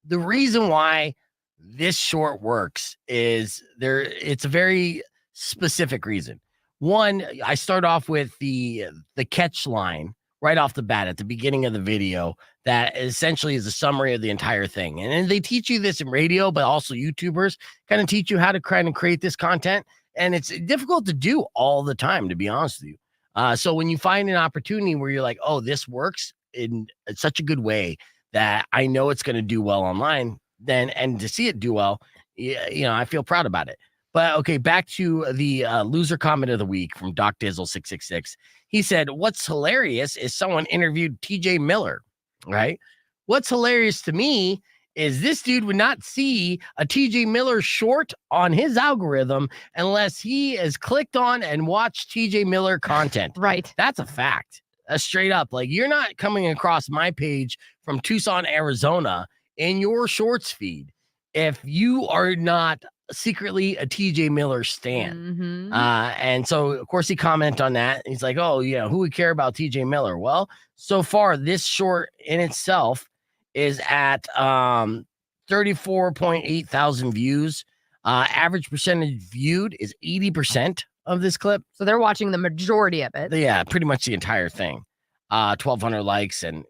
the reason why this short works is it's a very specific reason. One, I start off with the catch line right off the bat at the beginning of the video that essentially is a summary of the entire thing. And then they teach you this in radio, but also YouTubers kind of teach you how to kind of create this content. And it's difficult to do all the time, to be honest with you. So when you find an opportunity where you're like, oh, this works in such a good way that I know it's going to do well online, and to see it do well, I feel proud about it. But okay, back to the loser comment of the week from Doc Dizzle 666. He said, "What's hilarious is someone interviewed TJ Miller, right? What's hilarious to me is this dude would not see a TJ Miller short on his algorithm unless he has clicked on and watched TJ Miller content." Right. That's a fact. Straight up. Like, you're not coming across my page from Tucson, Arizona in your shorts feed if you are not secretly a TJ Miller stan. And so of course he commented on that. He's like, oh yeah, who would care about TJ Miller? Well, so far this short in itself is at 34.8 thousand views. Average percentage viewed is 80% of this clip. So they're watching the majority of it. Yeah, pretty much the entire thing. 1,200 likes, and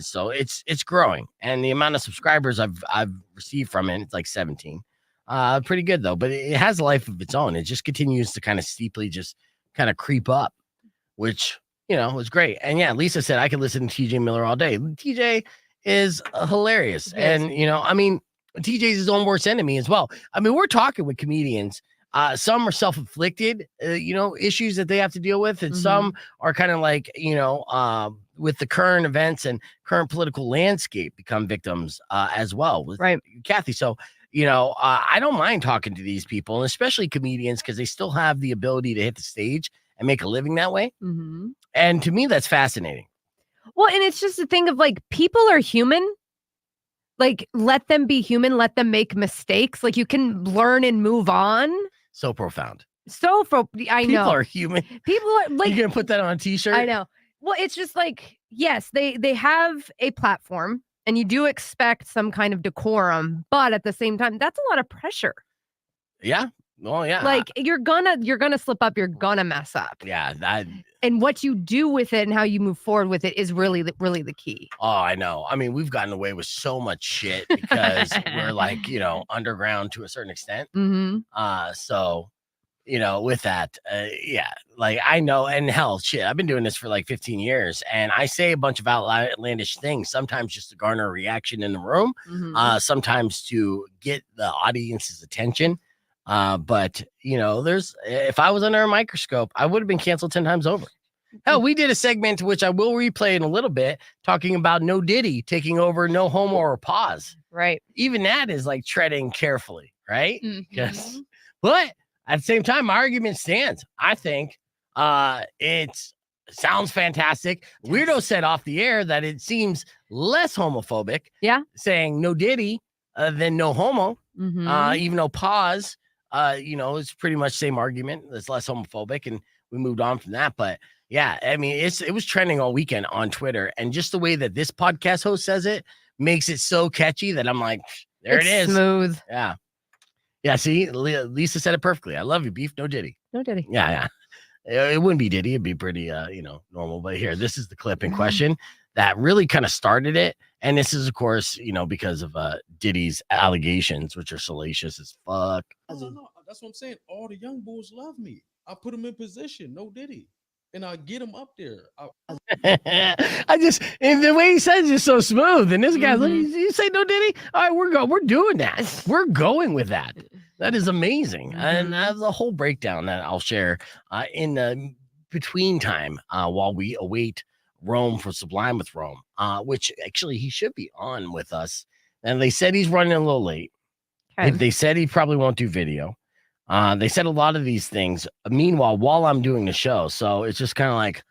so it's growing. And the amount of subscribers I've received from it, it's like 17. Pretty good though, but it has a life of its own. It just continues to kind of steeply just kind of creep up, which was great. And yeah, Lisa said I could listen to TJ Miller all day. TJ is hilarious. Yes. And I mean, TJ's his own worst enemy as well. I mean, we're talking with comedians. Some are self-inflicted, issues that they have to deal with, and some are kind of like, with the current events and current political landscape, become victims as well. With Right. Kathy. So, I don't mind talking to these people, and especially comedians, because they still have the ability to hit the stage and make a living that way. And to me, that's fascinating. Well, and it's just a thing of like, people are human. Like, let them be human. Let them make mistakes. Like, you can learn and move on. So profound. I know. People are human. People are like, You're gonna put that on a t-shirt? I know. Well, it's just like, yes, they have a platform, and you do expect some kind of decorum, but at the same time, that's a lot of pressure. Yeah. Well, yeah. Like, you're gonna slip up, you're gonna mess up. Yeah. And what you do with it and how you move forward with it is really the key. Oh, I know. I mean, we've gotten away with so much shit because we're like, underground to a certain extent. So, with that, like, I know, and hell, shit, I've been doing this for like 15 years, and I say a bunch of outlandish things, sometimes just to garner a reaction in the room, sometimes to get the audience's attention. But if I was under a microscope, I would have been canceled 10 times over. Hell, we did a segment which I will replay in a little bit, talking about No Diddy taking over No Homo or Pause. Right. Even that is like treading carefully, right? Yes. But at the same time, my argument stands. I think it sounds fantastic. Weirdo said off the air that it seems less homophobic. Yeah. Saying No Diddy than No Homo. Even though Pause, it's pretty much same argument. It's less homophobic, and we moved on from that. But yeah, I mean, it was trending all weekend on Twitter, and just the way that this podcast host says it makes it so catchy that I'm like, there it is. Smooth. Yeah. Yeah. See, Lisa said it perfectly. I love you, Beef. No Diddy. No Diddy. Yeah. It wouldn't be Diddy. It'd be pretty, normal. But here, this is the clip in question that really kind of started it. And this is, of course, because of Diddy's allegations, which are salacious as fuck. No. That's what I'm saying. All the young bulls love me. I put him in position. No Diddy. And I get him up there. And the way he says it's so smooth. And this guy, look, you say no Diddy? All right, we're doing that. We're going with that. That is amazing. And the whole breakdown that I'll share in the between time while we await Rome for Sublime with Rome, which actually he should be on with us. And they said he's running a little late. Okay. They said he probably won't do video. They said a lot of these things. Meanwhile, while I'm doing the show, so it's just kind of like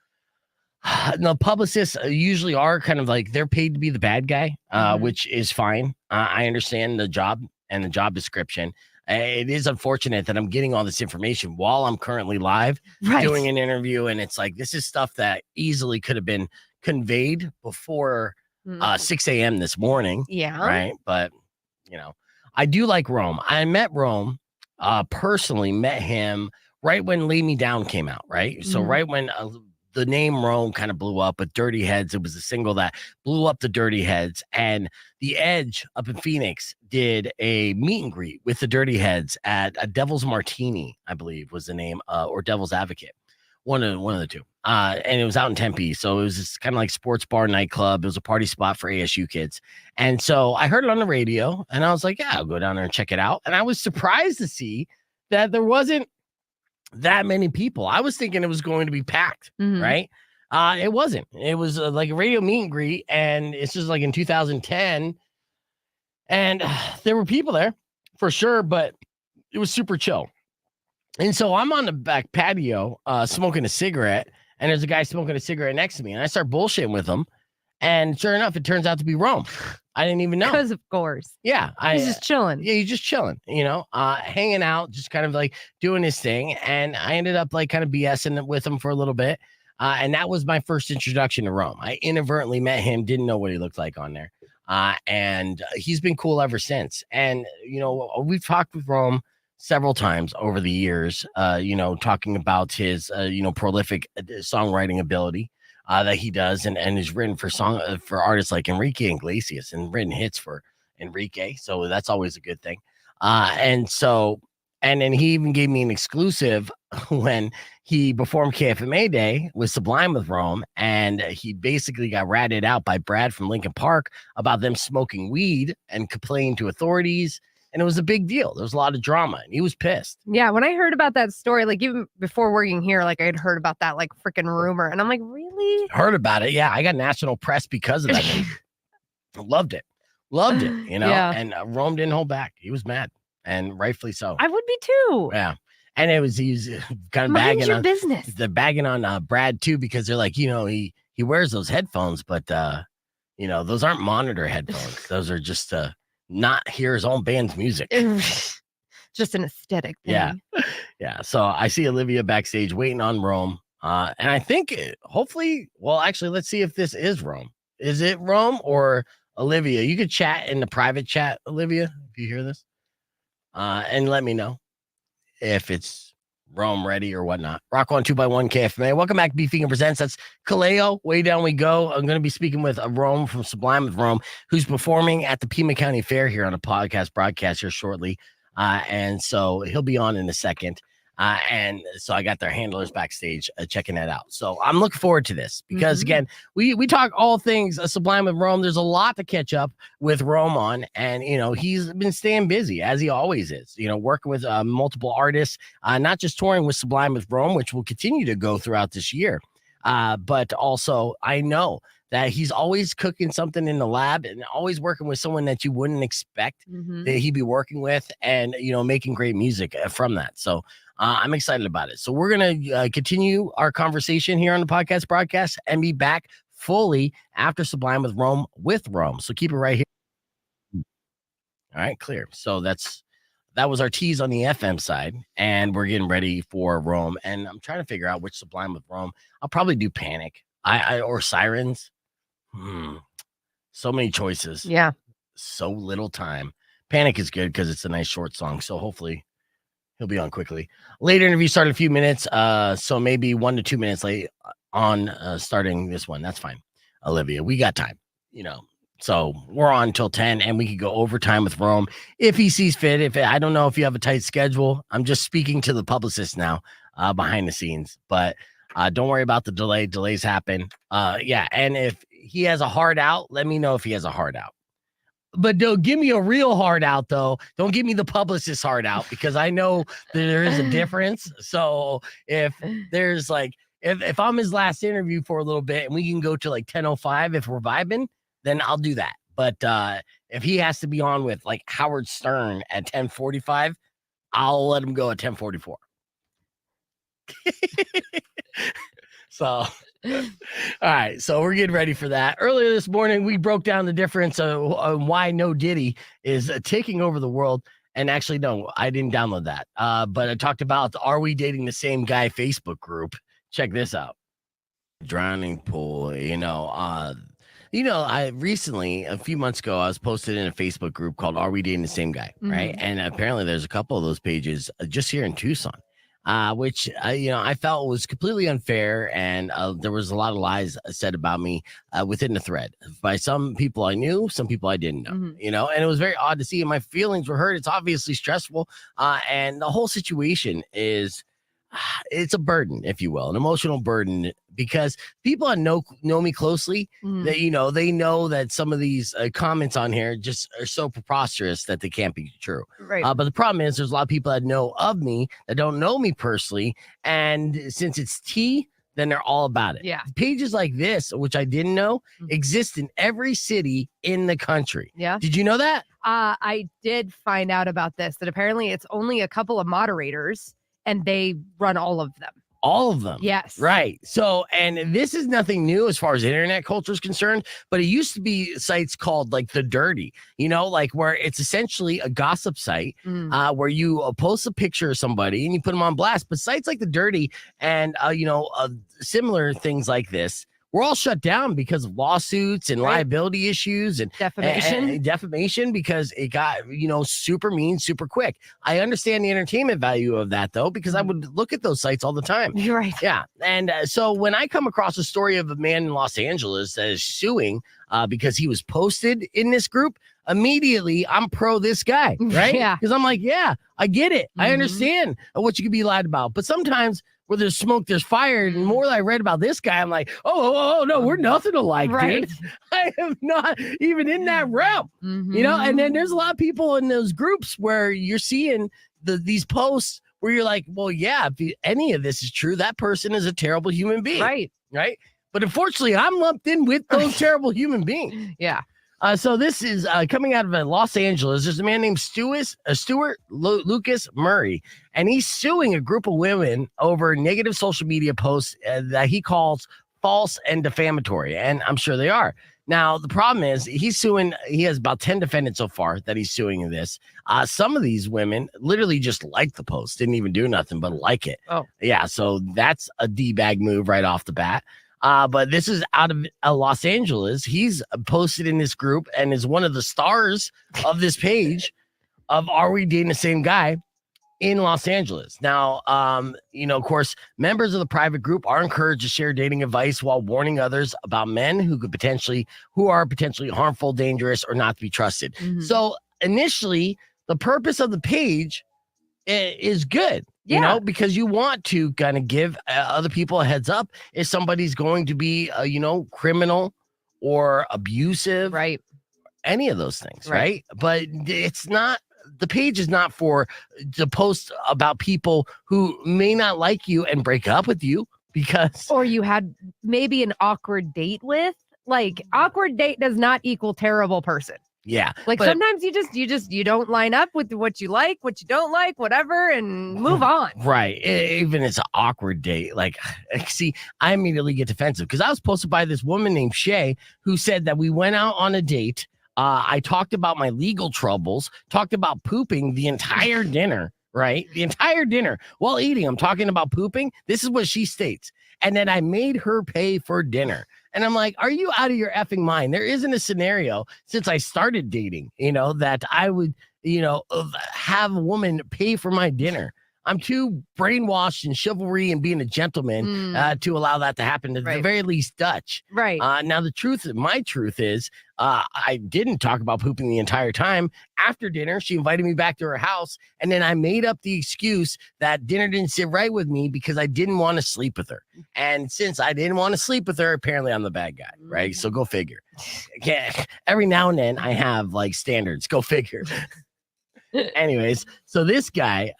the publicists usually are kind of like they're paid to be the bad guy, which is fine. I understand the job and the job description. It is unfortunate that I'm getting all this information while I'm currently live doing an interview, and it's like this is stuff that easily could have been conveyed before 6 a.m. this morning. Yeah, right. But I do like Rome. I met Rome. Personally met him right when Lay Me Down came out, right? So right when the name Rome kind of blew up with Dirty Heads, it was a single that blew up the Dirty Heads, and The Edge up in Phoenix did a meet and greet with the Dirty Heads at a Devil's Martini, I believe was the name, or Devil's Advocate, one of the two. And it was out in Tempe. So it was just kind of like sports bar nightclub. It was a party spot for ASU kids. And so I heard it on the radio and I was like, yeah, I'll go down there and check it out. And I was surprised to see that there wasn't that many people. I was thinking it was going to be packed, right? It wasn't. It was like a radio meet and greet. And it's just like in 2010. And there were people there for sure, but it was super chill. And so I'm on the back patio smoking a cigarette, and there's a guy smoking a cigarette next to me, and I start bullshitting with him, and sure enough, it turns out to be Rome. I didn't even know. Because of course. Yeah. He's just chilling. Yeah, he's just chilling, hanging out, just kind of like doing his thing, and I ended up like kind of BSing with him for a little bit, and that was my first introduction to Rome. I inadvertently met him, didn't know what he looked like on there, and he's been cool ever since. And, we've talked with Rome several times over the years, talking about his, prolific songwriting ability that he does and has written for artists like Enrique Iglesias and written hits for Enrique. So that's always a good thing. And then he even gave me an exclusive when he performed KFMA Day with Sublime with Rome. And he basically got ratted out by Brad from Lincoln Park about them smoking weed and complaining to authorities. And it was a big deal. There was a lot of drama, and he was pissed. Yeah, when I heard about that story, like even before working here, like I had heard about that like freaking rumor, and I'm like, really? Heard about it? Yeah, I got national press because of that. Loved it, Yeah. And Rome didn't hold back. He was mad, and rightfully so. I would be too. Yeah, and he's kind of Mind your business. They're bagging on Brad too because they're like, he wears those headphones, but those aren't monitor headphones. Those are just not hear his own band's music. Just an aesthetic thing. Yeah. So I see Olivia backstage waiting on Rome. And I think hopefully, well, actually, let's see if this is Rome. Is it Rome or Olivia? You could chat in the private chat, Olivia, if you hear this. And let me know if it's Rome ready or whatnot. Rock on 2x1 KFMA. Welcome back to Beef Vegan Presents. That's Kaleo. Way down we go. I'm going to be speaking with Rome from Sublime with Rome, who's performing at the Pima County Fair here on a broadcast here shortly. And so he'll be on in a second. And so I got their handlers backstage checking that out. So I'm looking forward to this because again, we talk all things Sublime with Rome. There's a lot to catch up with Rome on, and he's been staying busy as he always is. Working with multiple artists, not just touring with Sublime with Rome, which will continue to go throughout this year, but also I know that he's always cooking something in the lab and always working with someone that you wouldn't expect that he'd be working with, and making great music from that. So I'm excited about it. So we're going to continue our conversation here on the broadcast and be back fully after Sublime with Rome So keep it right here. All right, clear. So that was our tease on the FM side, and we're getting ready for Rome. And I'm trying to figure out which Sublime with Rome. I'll probably do Panic or Sirens. So many choices. Yeah. So little time. Panic is good because it's a nice short song. So hopefully he'll be on quickly. Later interview started a few minutes. So maybe 1 to 2 minutes late on starting this one. That's fine. Olivia, we got time, so we're on until 10 and we could go overtime with Rome if he sees fit. I don't know if you have a tight schedule. I'm just speaking to the publicist now. behind the scenes. But don't worry about the delay. Delays happen. Yeah, and if he has a hard out, let me know if he has a hard out. But don't give me a real hard out, though. Don't give me the publicist hard out, because I know there is a difference. So if there's like, if I'm his last interview for a little bit and we can go to like 10:05 if we're vibing, then I'll do that. But if he has to be on with like Howard Stern at 10:45, I'll let him go at 10:44. So, all right. So we're getting ready for that. Earlier this morning, we broke down the difference of why No Diddy is taking over the world. And actually, no, I didn't download that. But I talked about the Are We Dating the Same Guy Facebook group. Check this out. Drowning pool, I recently, a few months ago, I was posted in a Facebook group called Are We Dating the Same Guy? Right. And apparently there's a couple of those pages just here in Tucson. Which I felt was completely unfair, and there was a lot of lies said about me within the thread by some people I knew, some people I didn't know. And it was very odd to see, and my feelings were hurt. It's obviously stressful, and the whole situation is it's a burden, if you will, an emotional burden, because people that know me closely, that they know that some of these comments on here just are so preposterous that they can't be true. Right. But the problem is there's a lot of people that know of me that don't know me personally, and since it's tea, then they're all about it. Yeah. Pages like this, which I didn't know, exist in every city in the country. Yeah. Did you know that? I did find out about this, that apparently it's only a couple of moderators and they run all of them. All of them. Yes. Right. So, and this is nothing new as far as internet culture is concerned, but it used to be sites called like The Dirty, like where it's essentially a gossip site where you post a picture of somebody and you put them on blast. But sites like The Dirty and, similar things like this, we're all shut down because of lawsuits and liability issues and defamation, because it got, super mean, super quick. I understand the entertainment value of that, though, because I would look at those sites all the time. You're right. Yeah. And so when I come across a story of a man in Los Angeles that is suing because he was posted in this group, immediately I'm pro this guy, right? Yeah. Because I'm like, yeah, I get it. I understand what you could be lied about. But sometimes where there's smoke, there's fire. And the more I read about this guy, I'm like, oh, no, we're nothing alike, dude. I am not even in that realm, And then there's a lot of people in those groups where you're seeing these posts where you're like, well, yeah, if any of this is true, that person is a terrible human being. Right. But unfortunately, I'm lumped in with those terrible human beings. Yeah. So this is coming out of Los Angeles. There's a man named Stuart Lucas Murray, and he's suing a group of women over negative social media posts that he calls false and defamatory, and I'm sure they are. Now, the problem is he's suing, he has about 10 defendants so far that he's suing in this. Some of these women literally just like the post, didn't even do nothing but like it. Oh. Yeah, so that's a D-bag move right off the bat. But this is out of Los Angeles. He's posted in this group and is one of the stars of this page of Are We Dating the Same Guy in Los Angeles. Now, of course, members of the private group are encouraged to share dating advice while warning others about men who are potentially harmful, dangerous, or not to be trusted. So initially, the purpose of the page is good. Because you want to kind of give other people a heads up if somebody's going to be, criminal or abusive, right? Any of those things, right? But it's not, the page is not to post about people who may not like you and break up with you because. Or you had maybe an awkward date with. Like, awkward date does not equal terrible person. Yeah. Like sometimes you don't line up with what you like, what you don't like, whatever, and move on. Right. Even it's an awkward date. Like, see, I immediately get defensive because I was posted by this woman named Shay who said that we went out on a date. I talked about my legal troubles, talked about pooping the entire dinner, right? The entire dinner while eating. I'm talking about pooping. This is what she states. And then I made her pay for dinner. And I'm like, are you out of your effing mind? There isn't a scenario since I started dating, that I would, have a woman pay for my dinner. I'm too brainwashed in chivalry and being a gentleman to allow that to happen. At the very least, Dutch. Right. Now, my truth is, I didn't talk about pooping the entire time. After dinner, she invited me back to her house, and then I made up the excuse that dinner didn't sit right with me because I didn't want to sleep with her. And since I didn't want to sleep with her, apparently I'm the bad guy, right? So go figure. Every now and then I have like standards. Go figure. Anyways, so this guy,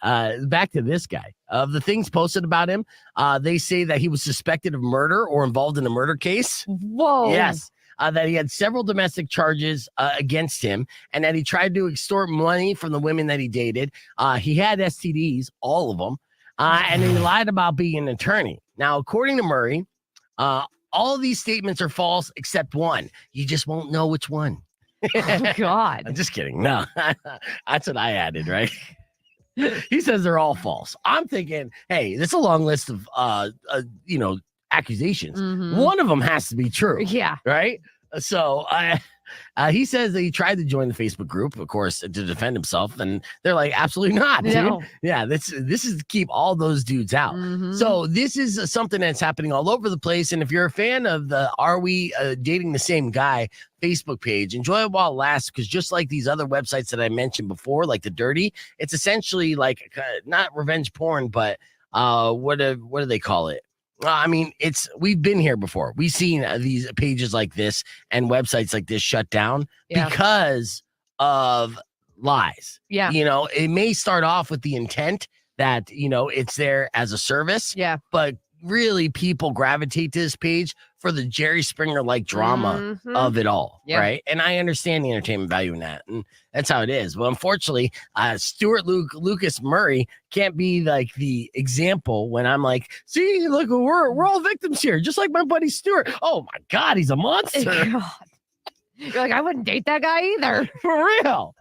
back to this guy. Of the things posted about him, they say that he was suspected of murder or involved in a murder case. Whoa. Yes. That he had several domestic charges against him, and that he tried to extort money from the women that he dated. He had STDs, all of them, and he lied about being an attorney. Now, according to Murray, all of these statements are false except one. You just won't know which one. Oh, God. I'm just kidding. No, that's what I added, right? He says they're all false. I'm thinking, hey, this is a long list of, accusations. One of them has to be true. Yeah. Right? So he says that he tried to join the Facebook group, of course, to defend himself. And they're like, absolutely not, dude. No. Yeah, this is to keep all those dudes out. So this is something that's happening all over the place. And if you're a fan of the Are We Dating the Same Guy Facebook page, enjoy it while it lasts, because just like these other websites that I mentioned before, like the Dirty, it's essentially like not revenge porn, but what do they call it? I mean, we've been here before. We've seen these pages like this and websites like this shut down because of lies. Yeah. It may start off with the intent that, it's there as a service. Yeah. But really, people gravitate to this page for the Jerry Springer-like drama of it all, right? And I understand the entertainment value in that, and that's how it is. But unfortunately, Stuart Lucas Murray can't be like the example when I'm like, see, look, we're all victims here, just like my buddy Stuart. Oh my God, he's a monster. God. You're like, I wouldn't date that guy either. For real.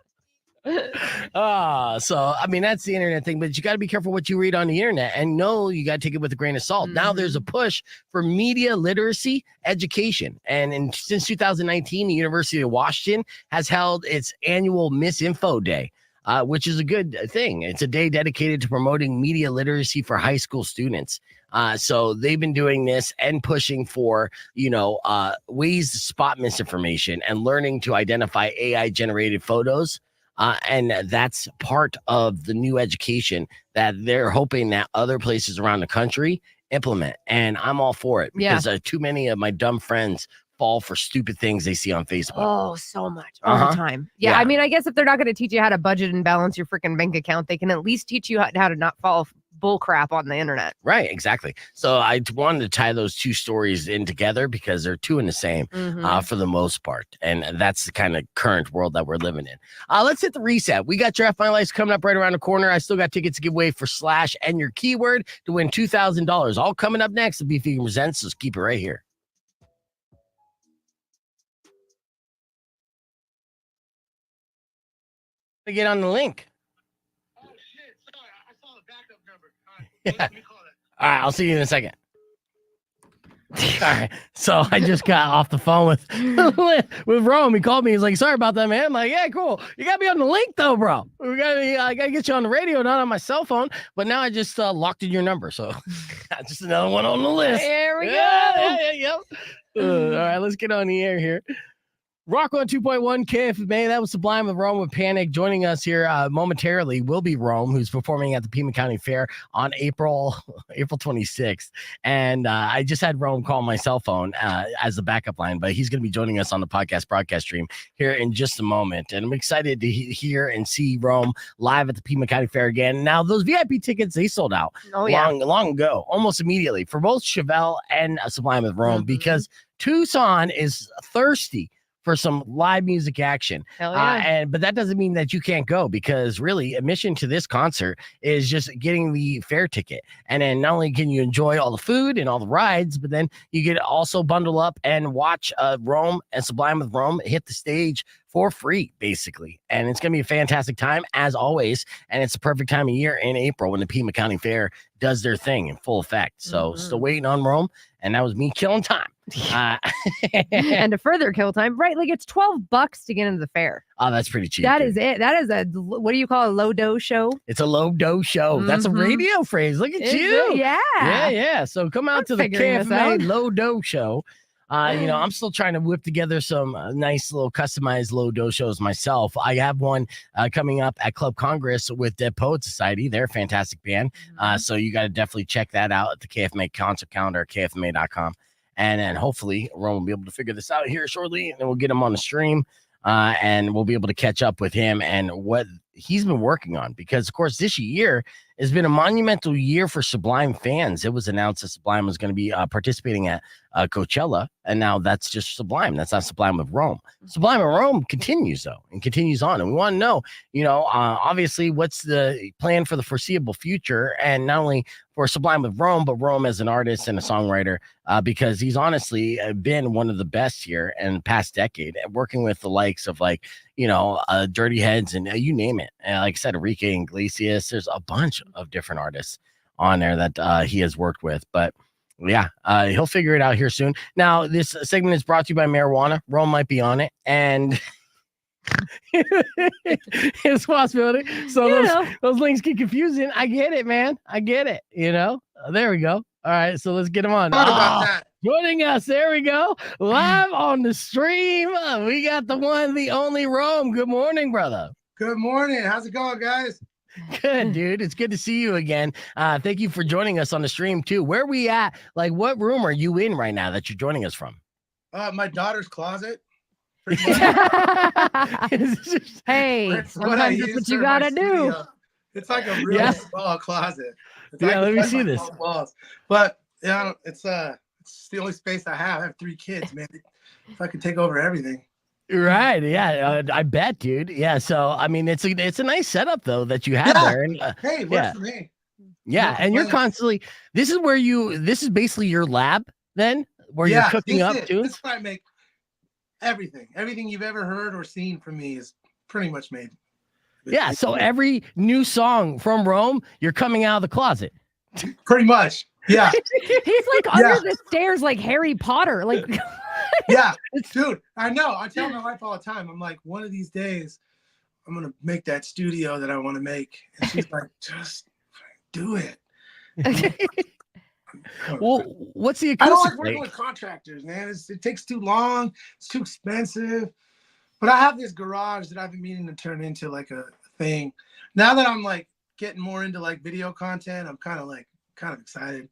So I mean, that's the internet thing, but you got to be careful what you read on the internet, and you got to take it with a grain of salt. Now there's a push for media literacy education, and since 2019, the University of Washington has held its annual Misinfo Day, which is a good thing. It's a day dedicated to promoting media literacy for high school students. So they've been doing this and pushing for, ways to spot misinformation and learning to identify AI generated photos. And that's part of the new education that they're hoping that other places around the country implement. And I'm all for it because too many of my dumb friends fall for stupid things they see on Facebook. Oh, so much all the time. Yeah. I mean, I guess if they're not going to teach you how to budget and balance your freaking bank account, they can at least teach you how to not fall bull crap on the internet. Right, exactly. So I wanted to tie those two stories in together because they're two in the same for the most part. And that's the kind of current world that we're living in. Let's hit the reset. We got Draft My Life coming up right around the corner. I still got tickets to give away for Slash and your keyword to win $2,000. All coming up next. The Beef Vegan Presents. So keep it right here. To get on the link. Oh shit! Sorry, I saw the backup number. All right, Yeah. let me call it. All right, I'll see you in a second. All right, so I just got off the phone with Rome. He called me. He's like, "Sorry about that, man." I'm like, "Yeah, cool. You got me on the link, though, bro. I gotta get you on the radio, not on my cell phone." But now I just locked in your number, so just another one on the list. There we go. Yep. All right, let's get on the air here. Rock on 2.1 KFMA. That was Sublime with Rome with Panic. Joining us here momentarily will be Rome, who's performing at the Pima County Fair on April 26th. And I just had Rome call my cell phone as the backup line, but he's going to be joining us on the podcast broadcast stream here in just a moment. And I'm excited to hear and see Rome live at the Pima County Fair again. Now, those VIP tickets, they sold out long ago, almost immediately for both Chevelle and Sublime with Rome because Tucson is thirsty for some live music action. Hell yeah. But that doesn't mean that you can't go, because really admission to this concert is just getting the fair ticket. And then not only can you enjoy all the food and all the rides, but then you get also bundle up and watch Rome and Sublime with Rome hit the stage for free, basically. And it's going to be a fantastic time, as always. And it's the perfect time of year in April when the Pima County Fair does their thing in full effect. So still waiting on Rome. And that was me killing time. And to further kill time, right? Like it's $12 to get into the fair. Oh, that's pretty cheap. That dude. is it. That is a, what do you call a low dose show? It's a low dose show. That's a radio phrase. Look at Is you. it? Yeah. Yeah. So come out to the figuring this KFMA out. low dose show. I'm still trying to whip together some nice little customized low dose shows myself. I have one coming up at Club Congress with Dead Poet Society. They're a fantastic band. So you got to definitely check that out at the KFMA concert calendar, kfma.com. And then hopefully Ron will be able to figure this out here shortly, and then we'll get him on the stream. And we'll be able to catch up with him and what he's been working on, because of course this year has been a monumental year for Sublime fans. It was announced that Sublime was going to be participating at Coachella, and now that's just Sublime. That's not Sublime with Rome. Sublime with Rome continues though, and continues on. And we want to know, obviously what's the plan for the foreseeable future, and not only for Sublime with Rome, but Rome as an artist and a songwriter, because he's honestly been one of the best here in the past decade, working with the likes of Dirty Heads and you name it. And like I said, Enrique Iglesias, there's a bunch of different artists on there that he has worked with. But yeah, he'll figure it out here soon. Now, this segment is brought to you by marijuana. Rome might be on it, and it's a possibility. So those links get confusing. I get it, man. I get it. There we go. All right, so let's get him on. Thought about that. Joining us, there we go, live on the stream. We got the one, the only Rome. Good morning, brother. Good morning. How's it going, guys? Good, dude. It's good to see you again. Thank you for joining us on the stream too. Where are we at? Like, what room are you in right now that you're joining us from? My daughter's closet. Hey, sometimes that's what you gotta do. It's like a real small closet. Let me see this. Walls. But it's the only space I have. I have 3 kids, man. If I could take over everything. Right. Yeah. I bet, dude. Yeah. So, I mean, it's a nice setup though that you have there. And, hey, it works for me. Yeah. And you're constantly, this is basically your lab then, where you're cooking up tunes. This is where I make everything. Everything you've ever heard or seen from me is pretty much made. Yeah. So every new song from Rome, you're coming out of the closet. Pretty much. Yeah. He's like under the stairs like Harry Potter. Like yeah, dude, I know. I tell my wife all the time, I'm like, one of these days I'm gonna make that studio that I want to make. And she's like, just do it. Well, what's the acoustic? I don't like working with contractors, man. It takes too long, it's too expensive. But I have this garage that I've been meaning to turn into like a thing. Now that I'm like getting more into like video content, I'm kind of excited.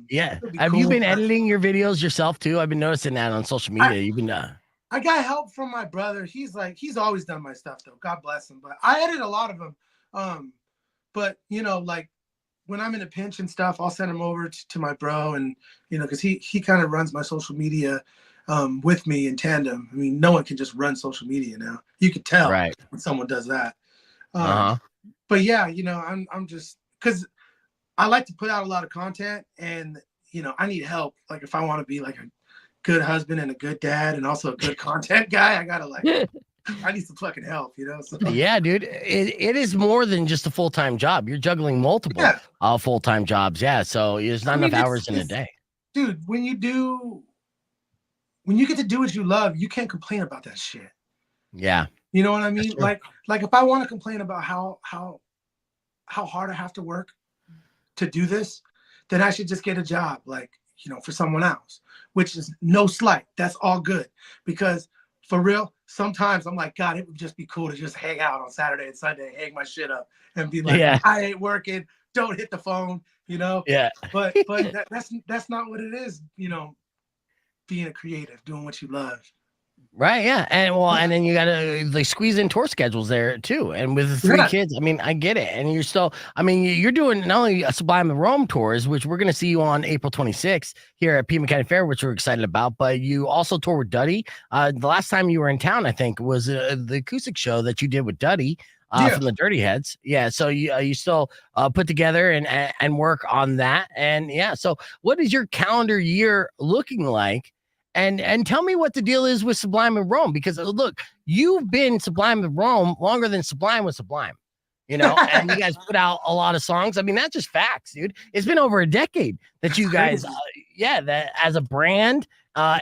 Yeah. Have you been editing your videos yourself too? I've been noticing that on social media. You've been I got help from my brother. He's always done my stuff though. God bless him. But I edit a lot of them. But like when I'm in a pinch and stuff, I'll send him over to my bro, and because he kind of runs my social media with me in tandem. I mean, no one can just run social media now. You could tell when someone does that. But yeah, I'm just because I like to put out a lot of content, and I need help. Like if I want to be like a good husband and a good dad and also a good content guy, I gotta I need some fucking help, So. Yeah, dude, it is more than just a full-time job. You're juggling multiple full-time jobs. Yeah, so there's not enough hours in a day. Dude, when you get to do what you love, you can't complain about that shit. Yeah. You know what I mean? Like if I want to complain about how hard I have to work to do this, then I should just get a job for someone else, which is no slight. That's all good. Because for real, sometimes I'm like, God, it would just be cool to just hang out on Saturday and Sunday, hang my shit up and be like, I ain't working. Don't hit the phone, Yeah. But that's not what it is, being a creative, doing what you love. Right, yeah, and then you gotta squeeze in tour schedules there too, and with 3 kids, I mean, I get it, and you're doing not only a Sublime and Rome tours, which we're gonna see you on April 26th here at Pima County Fair, which we're excited about, but you also tour with Duddy. The last time you were in town, I think, was the acoustic show that you did with Duddy from the Dirty Heads. Yeah, so you still put together and work on that, and yeah. So what is your calendar year looking like? And tell me what the deal is with Sublime and Rome, because look, you've been Sublime and Rome longer than Sublime was Sublime, and you guys put out a lot of songs. I mean, that's just facts, dude. It's been over a decade that you guys, that as a brand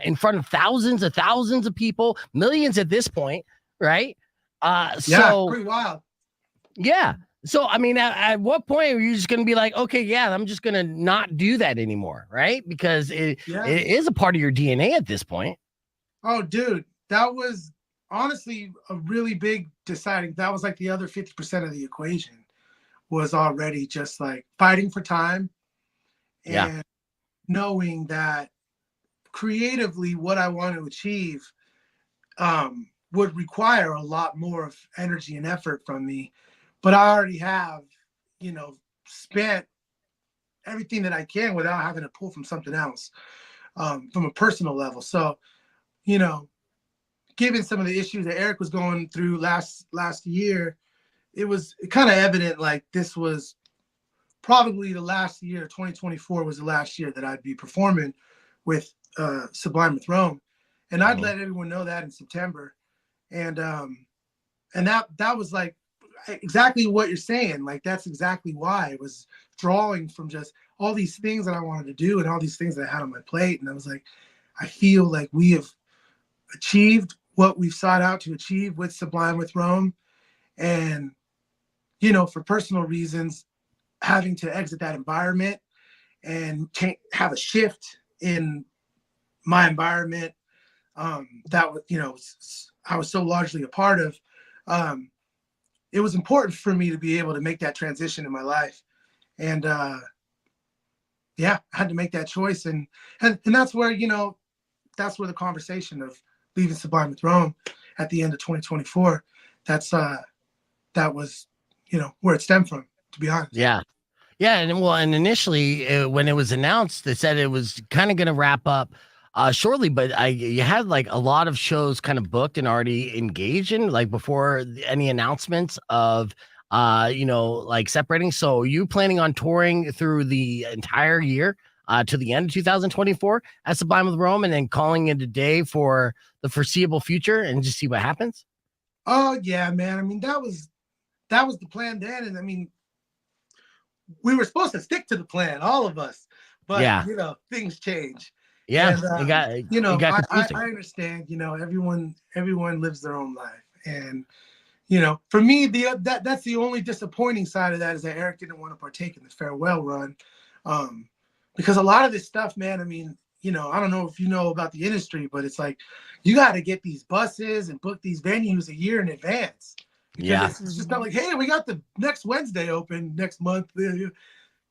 in front of thousands of people, millions at this point, right? So pretty wild. Yeah. So, I mean, at what point are you just going to be like, okay, yeah, I'm just going to not do that anymore, right? Because it is a part of your DNA at this point. Oh, dude, that was honestly a really big deciding. That was like the other 50% of the equation was already just like fighting for time and knowing that creatively what I want to achieve would require a lot more of energy and effort from me. But I already have, spent everything that I can without having to pull from something else from a personal level. So, given some of the issues that Eric was going through last year, it was kind of evident like this was probably the last year. 2024 was the last year that I'd be performing with Sublime with Rome. And I'd let everyone know that in September. And that was like exactly what you're saying. Like, that's exactly why it was drawing from just all these things that I wanted to do and all these things that I had on my plate. And I was like, I feel like we have achieved what we've sought out to achieve with Sublime with Rome. And, for personal reasons, having to exit that environment and have a shift in my environment that I was so largely a part of. It was important for me to be able to make that transition in my life. And I had to make that choice. And that's where, that's where the conversation of leaving Sublime with Rome at the end of 2024, that was, where it stemmed from, to be honest. Yeah. Yeah. And initially when it was announced, they said it was kind of going to wrap up shortly, but you had like a lot of shows kind of booked and already engaged in, like, before any announcements of like separating. So are you planning on touring through the entire year to the end of 2024 at Sublime with Rome, and then calling it a day for the foreseeable future and just see what happens? Oh yeah, man. I mean, that was the plan then. And I mean, we were supposed to stick to the plan, all of us, but things change. Yeah, and, I understand. Everyone lives their own life, and for me, that's the only disappointing side of that is that Eric didn't want to partake in the farewell run, because a lot of this stuff, man. I mean, I don't know if you know about the industry, but it's like you got to get these buses and book these venues a year in advance. Because it's just not like, hey, we got the next Wednesday open next month.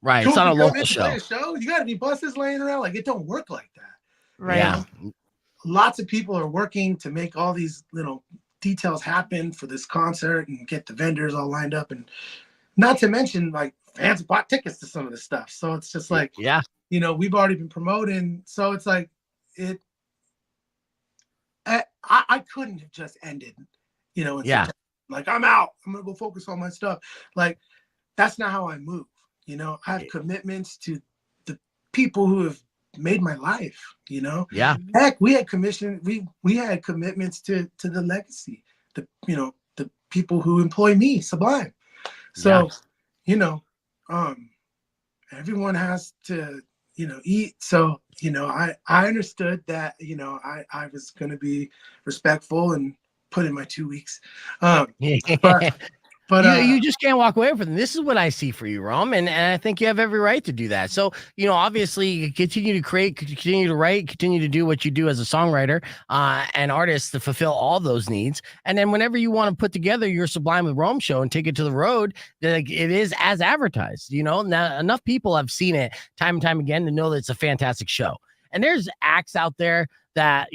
Right, it's not a local show. You got any buses laying around? Like, it don't work like that. Right. Yeah. Lots of people are working to make all these little details happen for this concert and get the vendors all lined up, and not to mention like fans bought tickets to some of this stuff. So it's just like, we've already been promoting. So it's like I couldn't have just ended, like, I'm out. I'm gonna go focus on my stuff. Like, that's not how I move. I have commitments to the people who have made my life. Heck, we had we had commitments to the legacy, the people who employ me, Sublime. So everyone has to eat. So I understood that I was going to be respectful and put in my 2 weeks. But you just can't walk away from them. This is what I see for you, Rom, and I think you have every right to do that. So, obviously, you continue to create, continue to write, continue to do what you do as a songwriter and artist to fulfill all those needs. And then whenever you want to put together your Sublime with Rome show and take it to the road, it is as advertised. Now, enough people have seen it time and time again to know that it's a fantastic show. And there's acts out there that,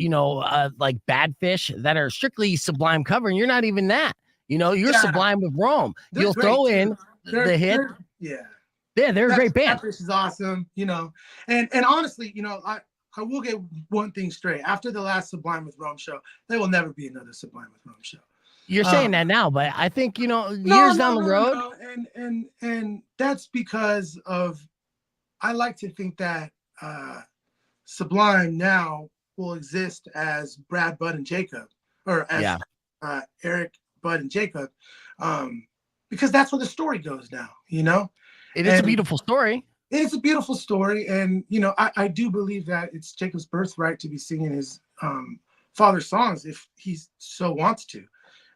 like Bad Fish, that are strictly Sublime cover, and you're not even that. You're Sublime with Rome. You'll throw in the hit. They're a great band. This is awesome, and honestly, I will get one thing straight. After the last Sublime with Rome show, there will never be another Sublime with Rome show. You're saying that now, but I think years down the road, and that's because of, I like to think that Sublime now will exist as Brad, Bud, and Jacob, or as Eric, Bud, and Jacob, because that's where the story goes now. It is a beautiful story. it's a beautiful story, and I do believe that it's Jacob's birthright to be singing his father's songs if he so wants to.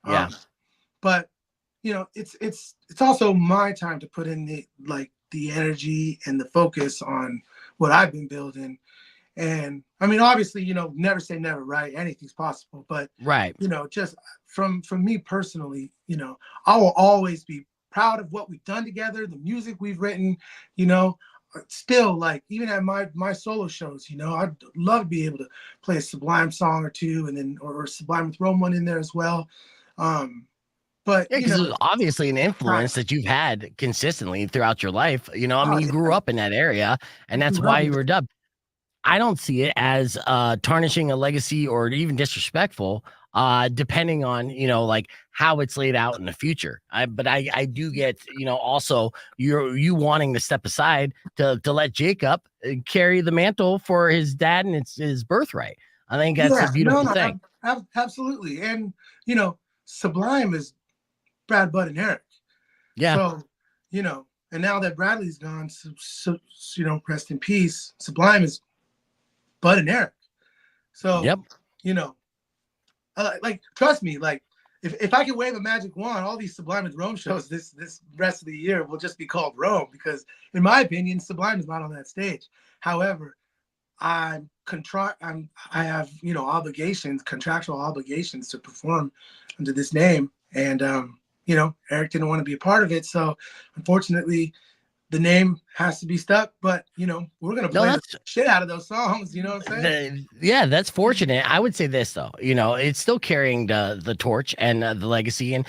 Yeah. But it's also my time to put in the energy and the focus on what I've been building. And I mean, obviously, never say never, right? Anything's possible. But right, just from me personally, I will always be proud of what we've done together, the music we've written, still, like, even at my solo shows, I'd love to be able to play a Sublime song or two, and then or Sublime with Rome one in there as well. But because it's obviously an influence that you've had consistently throughout your life. I mean, you grew up in that area, and that's why you were dubbed. I don't see it as tarnishing a legacy or even disrespectful, depending on, like how it's laid out in the future. But I do get, also you wanting to step aside to let Jacob carry the mantle for his dad, and it's his birthright. I think that's a beautiful thing. Absolutely. And, Sublime is Brad, Bud, and Eric. Yeah. So, and now that Bradley's gone, so rest in peace. Sublime is Bud and Eric. So, yep. Like, trust me, like, if I could wave a magic wand, all these Sublime with Rome shows this rest of the year will just be called Rome, because in my opinion, Sublime is not on that stage. However, I have, contractual obligations to perform under this name. And, Eric didn't want to be a part of it. So unfortunately, the name has to be stuck, but we're gonna play the shit out of those songs. You know what I'm saying? Yeah, that's fortunate. I would say this though, it's still carrying the torch and the legacy, and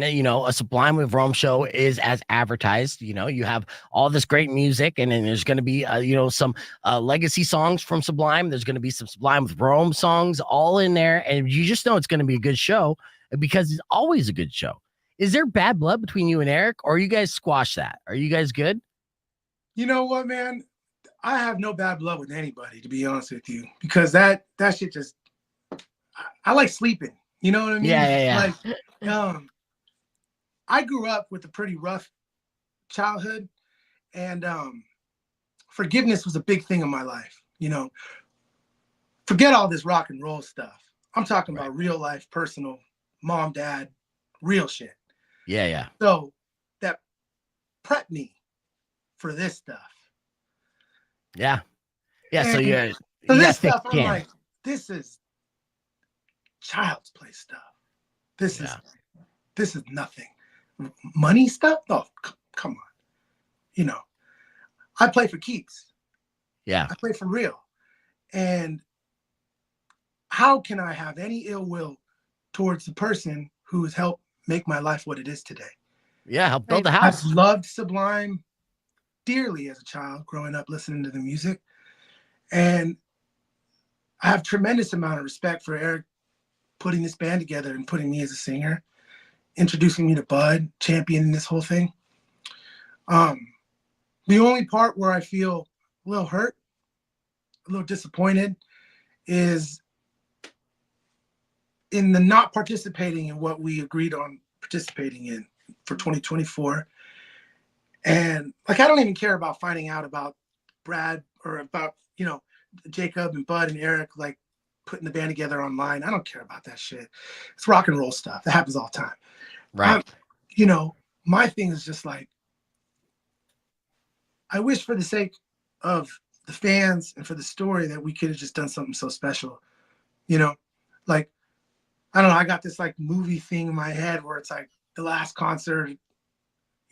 a Sublime with Rome show is as advertised. You have all this great music, and then there's going to be some legacy songs from Sublime. There's going to be some Sublime with Rome songs all in there, and you just know it's going to be a good show because it's always a good show. Is there bad blood between you and Eric, or you guys squash that? Are you guys good? You know what, man? I have no bad blood with anybody, to be honest with you, because that shit just, I like sleeping. You know what I mean? Yeah. Like, I grew up with a pretty rough childhood, and forgiveness was a big thing in my life. Forget all this rock and roll stuff. I'm talking about real life, personal, mom, dad, real shit. Yeah. So that prepped me for this stuff. Yeah. And So you this stuff, I'm like, this is child's play stuff. This is nothing. Money stuff? Oh, come on. I play for keeps. Yeah. I play for real. And how can I have any ill will towards the person who has helped make my life what it is today? Yeah, help build the house. I've loved Sublime dearly as a child, growing up listening to the music. And I have tremendous amount of respect for Eric putting this band together and putting me as a singer, introducing me to Bud, championing this whole thing. The only part where I feel a little hurt, a little disappointed, is in the not participating in what we agreed on participating in for 2024. And like, I don't even care about finding out about Brad or about, Jacob and Bud and Eric, like putting the band together online. I don't care about that shit. It's rock and roll stuff. That happens all the time. Right. My thing is just like, I wish for the sake of the fans and for the story that we could have just done something so special. Like, I don't know, I got this like movie thing in my head where it's like the last concert,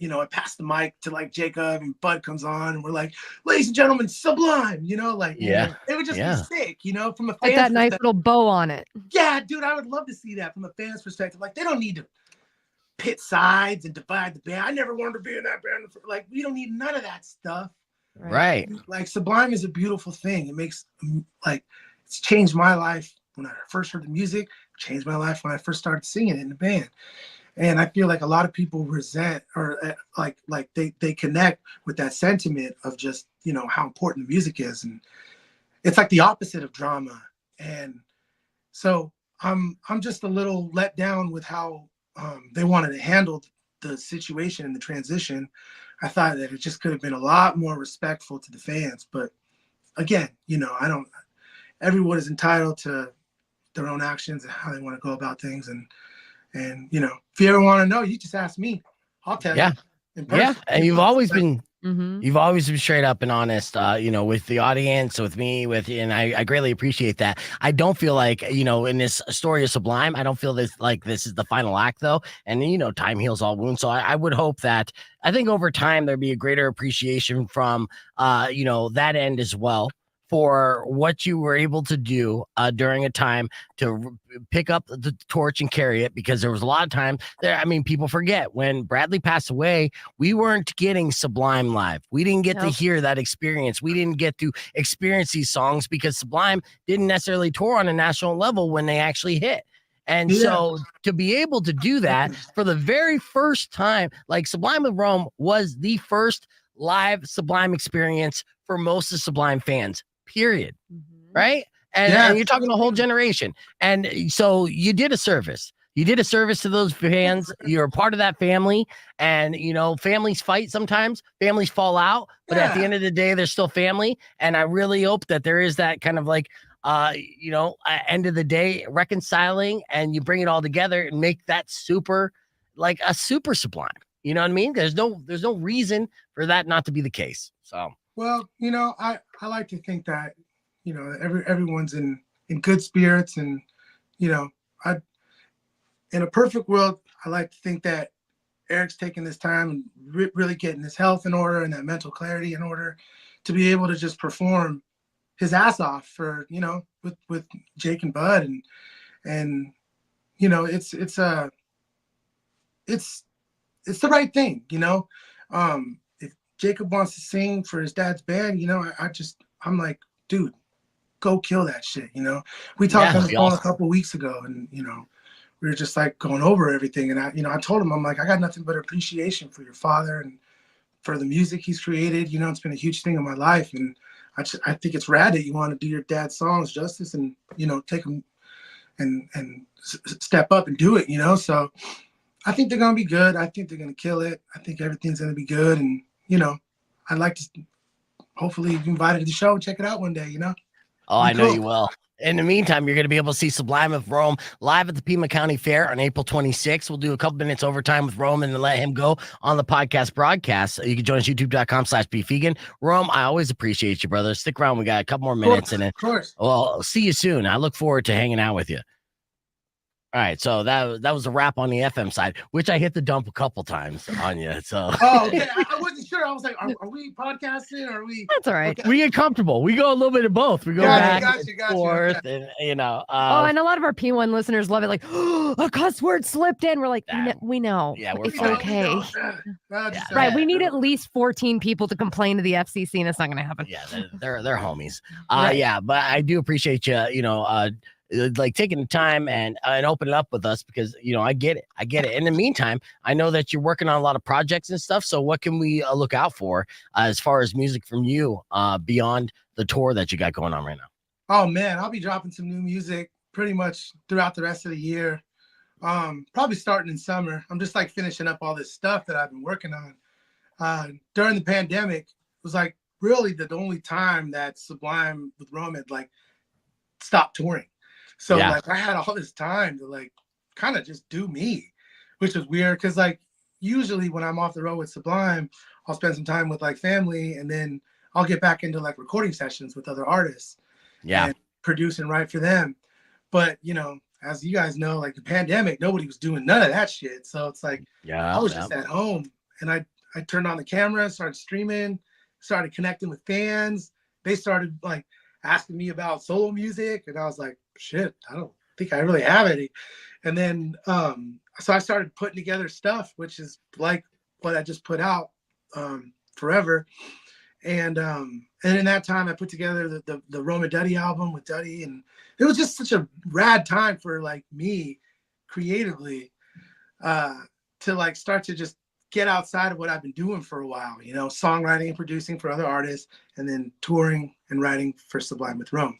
I passed the mic to like Jacob and Bud comes on and we're like, ladies and gentlemen, Sublime, it would just be sick, from a fan Like that nice little bow on it. Yeah, dude, I would love to see that from a fan's perspective. Like, they don't need to pit sides and divide the band. I never wanted to be in that band. Like, we don't need none of that stuff. Right. Like, Sublime is a beautiful thing. It makes, it's changed my life when I first heard the music, changed my life when I first started singing it in the band. And I feel like a lot of people resent or like they connect with that sentiment of just, how important the music is. And it's like the opposite of drama. And so I'm just a little let down with how they wanted to handle the situation and the transition. I thought that it just could have been a lot more respectful to the fans. But again, you know, everyone is entitled to their own actions and how they want to go about things. And you know, if you ever want to know, you just ask me. I'll tell you. Yeah, and you've always been Mm-hmm. you've always been straight up and honest, you know, with the audience, with me, and I greatly appreciate that. I don't feel like, you know, in this story of Sublime, I don't feel this is the final act though. And you know, time heals all wounds. So I would hope that I think over time there'd be a greater appreciation from you know, that end as well, for what you were able to do during a time to pick up the torch and carry it, because there was a lot of time there. I mean, people forget when Bradley passed away, we weren't getting Sublime live. We didn't get to hear that experience. We didn't get to experience these songs because Sublime didn't necessarily tour on a national level when they actually hit. And so to be able to do that for the very first time, like Sublime with Rome was the first live Sublime experience for most of Sublime fans. Period. Right? And you're talking a whole generation. And so you did a service. You did a service to those fans. You're a part of that family. And, you know, families fight sometimes. Families fall out. But at the end of the day, they're still family. And I really hope that there is that kind of like, you know, end of the day reconciling, and you bring it all together and make that super, like a super Sublime. You know what I mean? There's no reason for that not to be the case. So. Well, you know, I like to think that, you know, everyone's in good spirits, and, you know, in a perfect world, I like to think that Eric's taking this time and really getting his health in order and that mental clarity in order to be able to just perform his ass off for, you know, with Jake and Bud, and you know, it's the right thing, you know. Jacob wants to sing for his dad's band, you know, I'm like, dude, go kill that shit, you know. We talked on the phone a couple weeks ago, and, you know, we were just like going over everything. And I told him, I'm like, I got nothing but appreciation for your father and for the music he's created. You know, it's been a huge thing in my life. And I think it's rad that you want to do your dad's songs justice and, you know, take them and step up and do it, you know. So I think they're going to be good. I think they're going to kill it. I think everything's going to be good. And, you know, I'd like to hopefully be invited to the show and check it out one day, you know? Oh, I know you will. In the meantime, you're going to be able to see Sublime with Rome live at the Pima County Fair on April 26th. We'll do a couple minutes overtime with Rome and then let him go on the podcast broadcast. You can join us youtube.com/bevegan. Rome, I always appreciate you, brother. Stick around. We got a couple more minutes. And then, well, see you soon. I look forward to hanging out with you. All right, so that was a wrap on the FM side, which I hit the dump a couple times on you. So okay, I wasn't sure. I was like, are we podcasting? Or are we? That's all right. We get comfortable. We go a little bit of both. We go back and forth, and you know. And a lot of our P1 listeners love it. Like, a cuss word slipped in. We're like, we know. Yeah, it's okay. Right. We need at least 14 people to complain to the FCC, and it's not going to happen. Yeah, they're homies. Yeah, but I do appreciate you. You know, like taking the time and open it up with us, because, you know, I get it. In the meantime, I know that you're working on a lot of projects and stuff. So what can we look out for as far as music from you beyond the tour that you got going on right now? Oh man, I'll be dropping some new music pretty much throughout the rest of the year. Probably starting in summer. I'm just like finishing up all this stuff that I've been working on. During the pandemic, it was like really the only time that Sublime with Rome had like stopped touring. So like I had all this time to like kind of just do me, which was weird, because like usually when I'm off the road with Sublime, I'll spend some time with like family, and then I'll get back into like recording sessions with other artists, and produce and write for them. But you know, as you guys know, like the pandemic, nobody was doing none of that shit. So it's like I was just at home, and I turned on the camera, started streaming, started connecting with fans. They started like asking me about solo music, and I was like, shit, I don't think I really have any. And then so I started putting together stuff, which is like what I just put out, Forever. And in that time I put together the Rome and Duddy album with Duddy, and it was just such a rad time for like me creatively to like start to just get outside of what I've been doing for a while, you know, songwriting and producing for other artists, and then touring and writing for Sublime with Rome.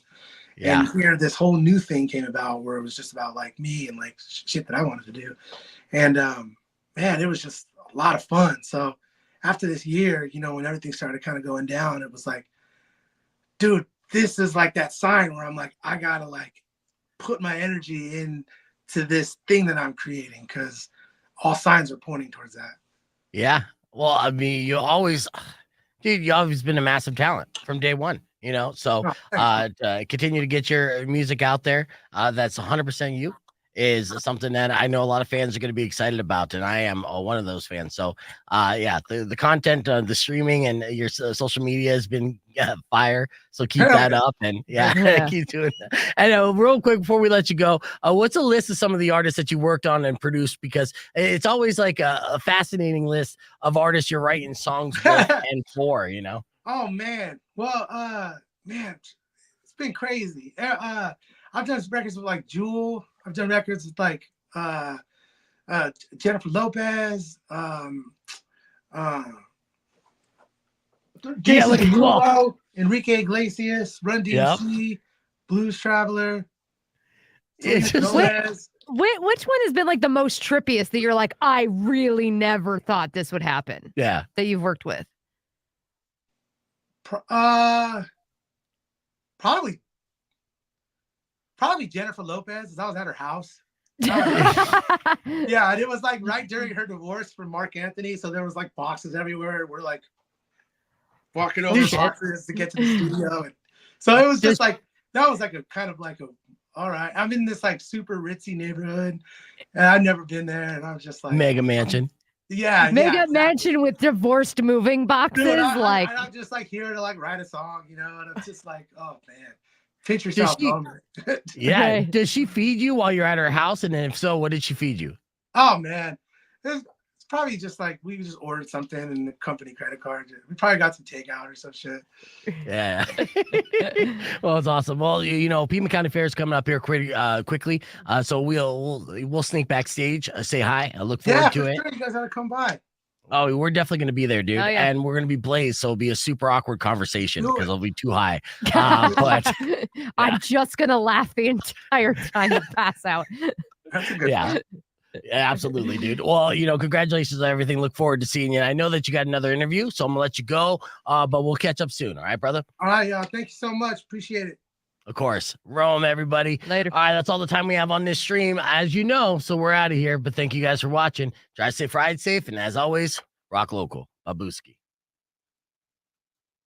And here this whole new thing came about where it was just about like me and like shit that I wanted to do. And man, it was just a lot of fun. So after this year, you know, when everything started kind of going down, it was like, dude, this is like that sign where I'm like, I gotta like put my energy into this thing that I'm creating, because all signs are pointing towards that. Yeah. Well, I mean, you always been a massive talent from day one, you know? So continue to get your music out there. That's 100% you is something that I know a lot of fans are going to be excited about. And I am one of those fans. So yeah, the content, the streaming and your social media has been fire. So keep that up and keep doing that. And real quick, before we let you go, what's a list of some of the artists that you worked on and produced? Because it's always like a fascinating list of artists you're writing songs with and for, you know? Oh man. Well, man, it's been crazy. I've done records with like Jewel. I've done records with like Jennifer Lopez, Jason Derulo, Enrique Iglesias, Run DMC, Blues Traveler. Which one has been like the most trippiest that you're like, I really never thought this would happen? Yeah. That you've worked with? Probably Jennifer Lopez. I was at her house. Yeah, and it was like right during her divorce from Mark Anthony, so there was like boxes everywhere. We're like walking over boxes to get to the studio, and so it was just like that was like a kind of like a all right. I'm in this like super ritzy neighborhood, and I've never been there, and I was just like mega mansion. Yeah, mega mansion with divorced moving boxes. Dude, I'm just like here to like write a song, you know, and I'm just like, oh man. Pinch yourself moment. Yeah. Does she feed you while you're at her house? And then if so, what did she feed you? Oh man. It's probably just like we just ordered something and the company credit card. We probably got some takeout or some shit. Yeah. Well, it's awesome. Well, you know, Pima County Fair is coming up here quickly. So we'll sneak backstage, say hi. I look forward to it. Sure. You guys gotta come by. Oh, we're definitely going to be there, dude. Oh, yeah. And we're going to be blazed. So it'll be a super awkward conversation because it'll be too high. But I'm just going to laugh the entire time and pass out. That's a good yeah. Yeah, absolutely, dude. Well, you know, congratulations on everything. Look forward to seeing you. I know that you got another interview, so I'm going to let you go. But we'll catch up soon. All right, brother? All right, y'all. Thank you so much. Appreciate it. Of course. Rome, everybody. Later. All right, that's all the time we have on this stream, as you know. So we're out of here. But thank you guys for watching. Drive safe, ride safe. And as always, rock local. Babuski.